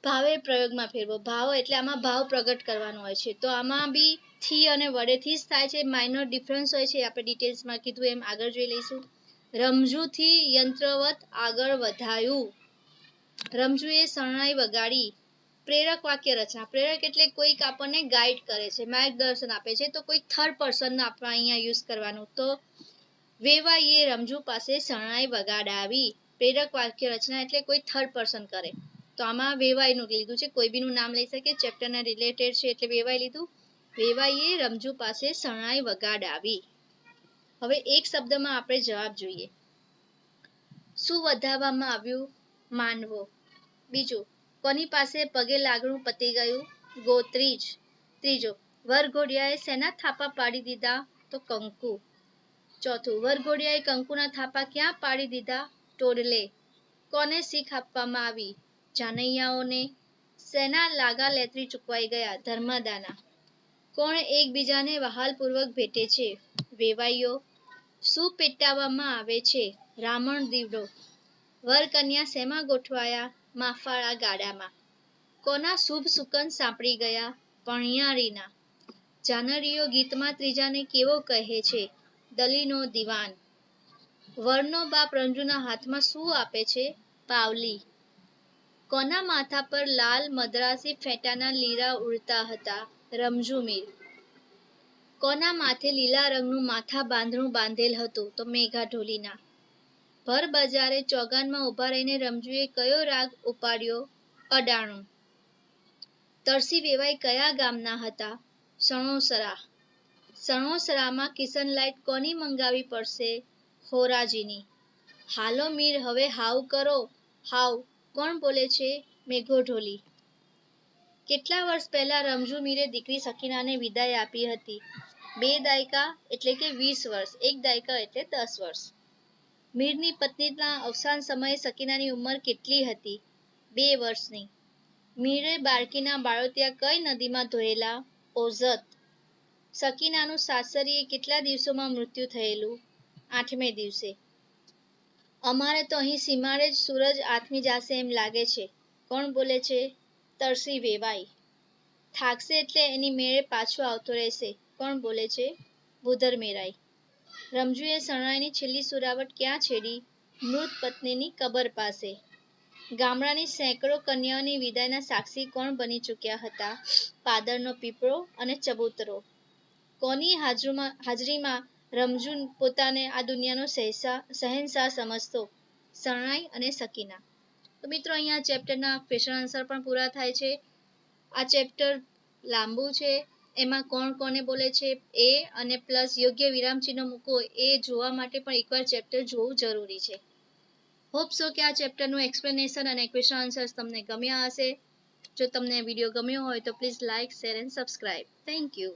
ભાવે પ્રયોગમાં ફેરવો. ભાવ એટલે આમાં ભાવ પ્રગટ કરવાનો હોય છે, તો આમાં બી થી અને વડેથી જ થાય છે. માઇનર ડિફરન્સ હોય છે, આપણે ડિટેલ્સમાં કીધું એમ આગળ જોઈ લઈશું. રમઝુથી યંત્રવત આગળ વધાયું. રમઝુએ શરણાઈ વગાડી. પ્રેરક વાક્ય રચના. પ્રેરક એટલે કોઈક આપણને ગાઈડ કરે છે, માર્ગદર્શન આપે છે, તો કોઈ થર્ડ પર્સન આપણે અહીંયા યુઝ કરવાનું. તો વેવાઈએ રમજુ પાસે શરણાઈ વગાડાવી. પ્રેરક વાક્ય રચના એટલે કોઈ થર્ડ પર્સન કરે. તો આમાં વેવાઈનું લીધું છે, કોઈ બીનું નામ લઈ શકે, ચેપ્ટરના રિલેટેડ છે એટલે વેવાઈ લીધું. વેવાઈએ રમજુ પાસે શરણાઈ વગાડાવી. હવે એક શબ્દમાં આપણે જવાબ જોઈએ. શું વધાવવામાં આવ્યું? માનવો. બીજું, કોની પાસે પગે લાગણું પતી ગયું? ગોત્રીજ. ત્રીજો, વરઘોડિયાએ શેના થાપા પાડી દીધા? તો કંકુ. ચોથું, વરઘોડિયાએ કંકુના થાપા ક્યાં પાડી દીધા? ટોડલે. કોને શીખ આપવામાં આવી? જાનૈયાઓને. શેના લાગા લેત્રી ચૂકવાઈ ગયા? ધર્મદાના. કોણ એકબીજાને વહાલપૂર્વક ભેટે છે? વેવાઈઓ. શું પેટાવવામાં આવે છે? રામણ દીવડો. વર કન્યા શેમાં ગોઠવાયા? માફાળા ગાડામાં. કોના શુભ સુકન સાંપડી ગયા? પણિયારીના. જાનરીઓ ગીતમાં ત્રીજાને કેવો કહે છે? દલીનો દીવાન. વરનો બાપ રંજુના હાથમાં શું આપે છે? પાવલી. કોના માથા પર લાલ મદ્રાસી ફેટાના લીરા ઉડતા હતા? રમઝુમીર. કોના માથે લીલા રંગનું માથા બાંધણું બાંધેલ હતું? તો મેઘા ઢોલીના. ભર બજારે ચોગાનમાં ઉભા રહીને રમજુએ કયો રાગ ઉપાડ્યો? અડાણું. તરસી વેવાઈ કયા ગામના હતા? સણોસરા. સણોસરામાં કિશન લાઈટ કોની મંગાવી પડશે? હોરાજીની. હાલો મીર હવે હાવ કરો. હાવ કોણ બોલે છે? મેઘો ઢોલી. કેટલા વર્ષ પહેલા રમઝુ મીરે દીકરી સકીનાને વિદાય આપી હતી? 2 દાયકા એટલે કે 20 વર્ષ. 1 દાયકા એટલે 10 વર્ષ. મીરની પત્નીના અવસાન સમયે સકીનાની ઉંમર કેટલી હતી? 2 વર્ષની. મીરે બાળકીના બાળોતિયા કઈ નદીમાં ધોયેલા? ઓઝત. સકીનાનું સાસરીએ કેટલા દિવસોમાં મૃત્યુ થયેલું? 8મે દિવસે. અમારે તો અહીં સીમાડે જ સૂરજ આથમી જાશે એમ લાગે છે. કોણ બોલે છે? તરસી વેવાઈ. થાકશે એટલે એની મેળે પાછો આવતો રહેશે. કોણ બોલે છે? ભૂધર મેરાઈ. રમજુએ શરણાઈની છેલ્લી સુરાવટ ક્યાં છેડી? મૃત પત્નીની કબર પાસે. ગામડાની સેંકડો કન્યાઓની વિદાયના સાક્ષી કોણ બની ચૂક્યા હતા? પાદરનો પીપળો અને ચબૂતરો. કોની હાજરીમાં રમજુ પોતાને આ દુનિયાનો શહેનશાહ સમજતો? શરણાઈ અને સકીના. તો મિત્રો અહીંયા ચેપ્ટરના ક્વેશ્ચન આન્સર પણ પૂરા થાય છે. આ ચેપ્ટર લાંબુ છે, એમાં કોણ કોને બોલે છે એ અને પ્લસ યોગ્ય વિરામચિહ્નો મૂકો એ જોવા માટે પણ એકવાર ચેપ્ટર જોવું જરૂરી છે. હોપ સો કે આ ચેપ્ટરનું એક્સપ્લેનેશન અને ક્વેશ્ચન આન્સર્સ તમને ગમ્યા હશે. જો તમને વિડીયો ગમ્યો હોય તો please like, share and subscribe. Thank you.